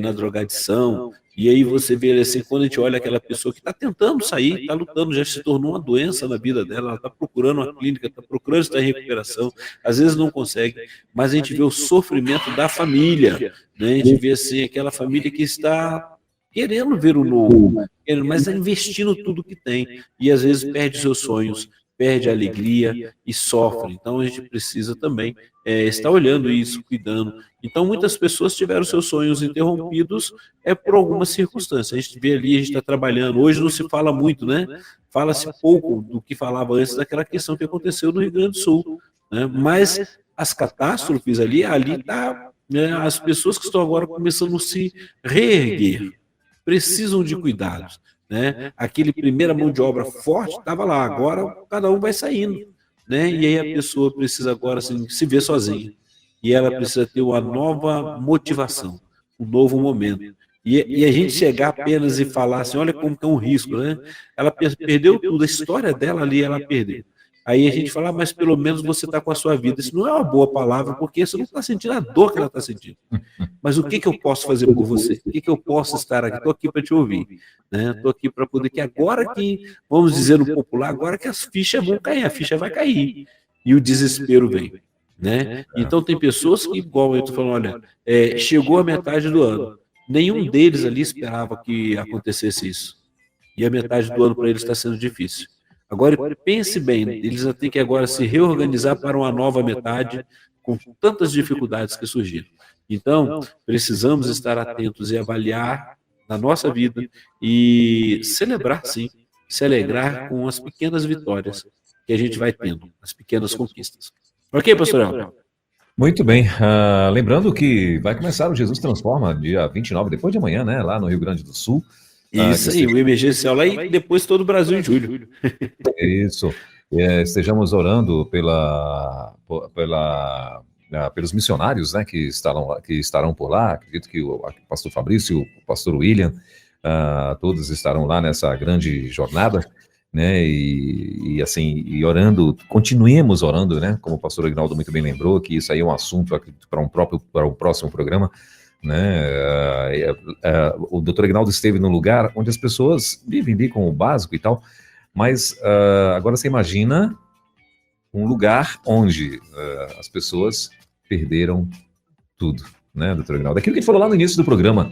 na drogadição, e aí você vê assim, quando a gente olha aquela pessoa que está tentando sair, está lutando, já se tornou uma doença na vida dela, ela está procurando uma clínica, está procurando estar em recuperação, às vezes não consegue, mas a gente vê o sofrimento da família, né? A gente vê assim, aquela família que está querendo ver o novo, mas está investindo tudo que tem, e às vezes perde seus sonhos, perde a alegria e sofre. Então a gente precisa também estar olhando isso, cuidando. Então muitas pessoas tiveram seus sonhos interrompidos por alguma circunstância. A gente vê ali, a gente está trabalhando. Hoje não se fala muito, né? Fala-se pouco do que falava antes daquela questão que aconteceu no Rio Grande do Sul, né? Mas as catástrofes ali tá, né? As pessoas que estão agora começando a se reerguer precisam de cuidados, né? Aquele primeira mão de obra forte estava lá, agora cada um vai saindo, né? E aí a pessoa precisa agora assim, se ver sozinha, e ela precisa ter uma nova motivação, um novo momento. E a gente chegar apenas e falar assim, olha como que é um risco, né? Ela perdeu tudo, a história dela ali, ela perdeu. Aí a gente fala, mas pelo menos você está com a sua vida. Isso não é uma boa palavra, porque você não está sentindo a dor que ela está sentindo. Mas o que eu posso fazer por você? O que eu posso estar aqui? Estou aqui para te ouvir. Estou aqui para poder que agora que, vamos dizer no popular, agora que as fichas vão cair, a ficha vai cair. E o desespero vem. Né? Então tem pessoas que, igual eu estou falando, olha, chegou a metade do ano. Nenhum deles ali esperava que acontecesse isso. E a metade do ano para eles está sendo difícil. Agora, pense bem, eles têm que agora se reorganizar para uma nova metade, com tantas dificuldades que surgiram. Então, precisamos estar atentos e avaliar na nossa vida e celebrar, sim, se alegrar com as pequenas vitórias que a gente vai tendo, as pequenas conquistas. Ok, pastor Elber? Muito bem. Lembrando que vai começar o Jesus Transforma, dia 29, depois de amanhã, né, lá no Rio Grande do Sul. Isso aí, o emergencial lá e depois todo o Brasil em julho. Isso. Estejamos orando pelos missionários, né, que estarão por lá. Acredito que o pastor Fabrício, o pastor William, todos estarão lá nessa grande jornada, né, e orando, continuemos orando, né, como o pastor Aguinaldo muito bem lembrou, que isso aí é um assunto, acredito, para um próximo programa, né. O doutor Aguinaldo esteve num lugar onde as pessoas vivem ali com o básico e tal, mas agora você imagina um lugar onde as pessoas perderam tudo, né, doutor Aguinaldo? Aquilo que ele falou lá no início do programa,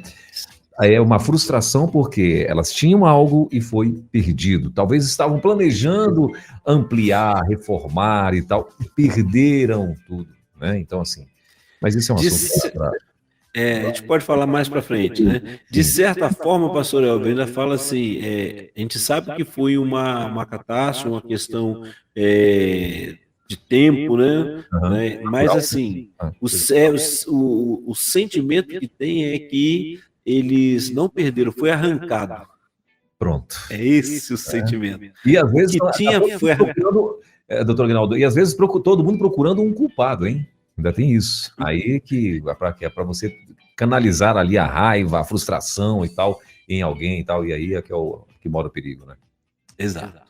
é uma frustração porque elas tinham algo e foi perdido. Talvez estavam planejando ampliar, reformar e tal, e perderam tudo, né? Então, assim, mas isso é um assunto... a gente pode falar mais para frente, né? De certa forma, pastor Elber, ainda fala assim, a gente sabe que foi uma catástrofe, uma questão de tempo, né? Mas assim, o sentimento que tem é que eles não perderam, foi arrancado. Pronto. É esse o sentimento. E às vezes foi arrancado. Doutor Aguinaldo, e às vezes todo mundo procurando um culpado, hein? Ainda tem isso. Aí que é para você canalizar ali a raiva, a frustração e tal em alguém e tal, e aí é que mora o perigo, né? Exato.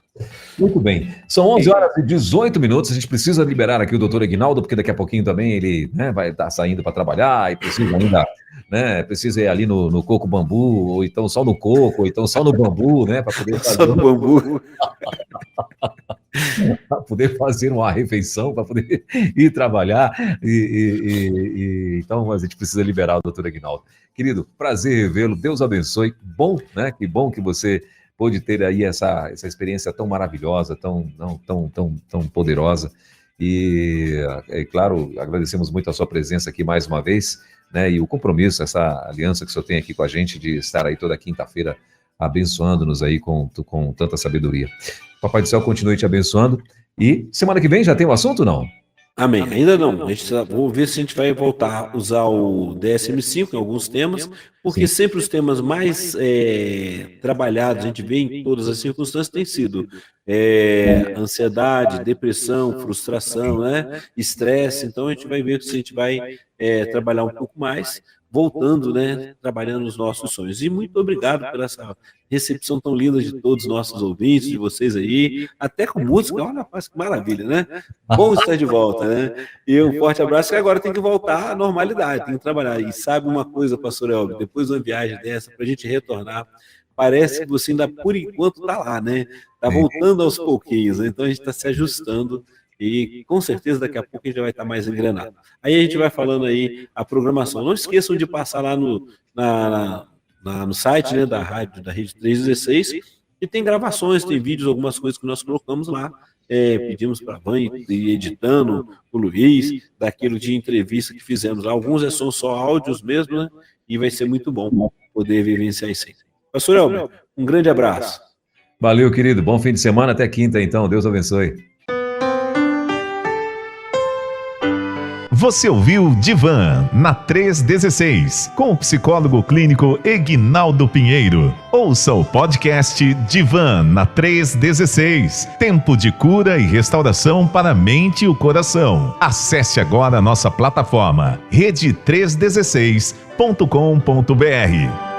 Muito bem. São 11 horas e 18 minutos. A gente precisa liberar aqui o doutor Aguinaldo, porque daqui a pouquinho também ele, né, vai estar saindo para trabalhar e precisa ainda, né, precisa ir ali no coco bambu, ou então só no coco, ou então só no bambu, né, para poder fazer só no bambu. para poder fazer uma refeição, para poder ir trabalhar. Então a gente precisa liberar o doutor Aguinaldo. Querido, prazer revê-lo. Deus abençoe. Bom, né? Que bom que você pôde ter aí essa experiência tão maravilhosa, tão poderosa. E, é claro, agradecemos muito a sua presença aqui mais uma vez, né? E o compromisso, essa aliança que o senhor tem aqui com a gente de estar aí toda quinta-feira abençoando-nos aí com tanta sabedoria. Papai do Céu continue te abençoando. E semana que vem já tem um assunto, não? Amém. Ainda não. Vou ver se a gente vai voltar a usar o DSM-5 em alguns temas, porque sempre os temas mais trabalhados, a gente vê em todas as circunstâncias, tem sido ansiedade, depressão, frustração, né? Estresse. Então a gente vai ver se a gente vai trabalhar um pouco mais, voltando, né, trabalhando os nossos sonhos. E muito obrigado por essa recepção tão linda de todos os nossos ouvintes, de vocês aí, até com música, olha, que maravilha, né? Bom estar de volta, né? E um forte abraço, que agora tem que voltar à normalidade, tem que trabalhar. E sabe uma coisa, pastor Elber, depois de uma viagem dessa, para a gente retornar, parece que você ainda, por enquanto, está lá, né? Está voltando aos pouquinhos, né? Então a gente está se ajustando. E com certeza daqui a pouco a gente vai estar mais engrenado. Aí a gente vai falando aí a programação. Não esqueçam de passar lá no site, né, da Rede 316, e tem gravações, tem vídeos, algumas coisas que nós colocamos lá. Pedimos para a Van ir editando, o Luiz, daquilo de entrevista que fizemos lá. Alguns são só áudios mesmo, né? E vai ser muito bom poder vivenciar isso aí. Pastor Elber, um grande abraço. Valeu, querido. Bom fim de semana. Até quinta, então. Deus abençoe. Você ouviu Divan na 316, com o psicólogo clínico Aguinaldo Pinheiro. Ouça o podcast Divan na 316. Tempo de cura e restauração para a mente e o coração. Acesse agora a nossa plataforma rede316.com.br.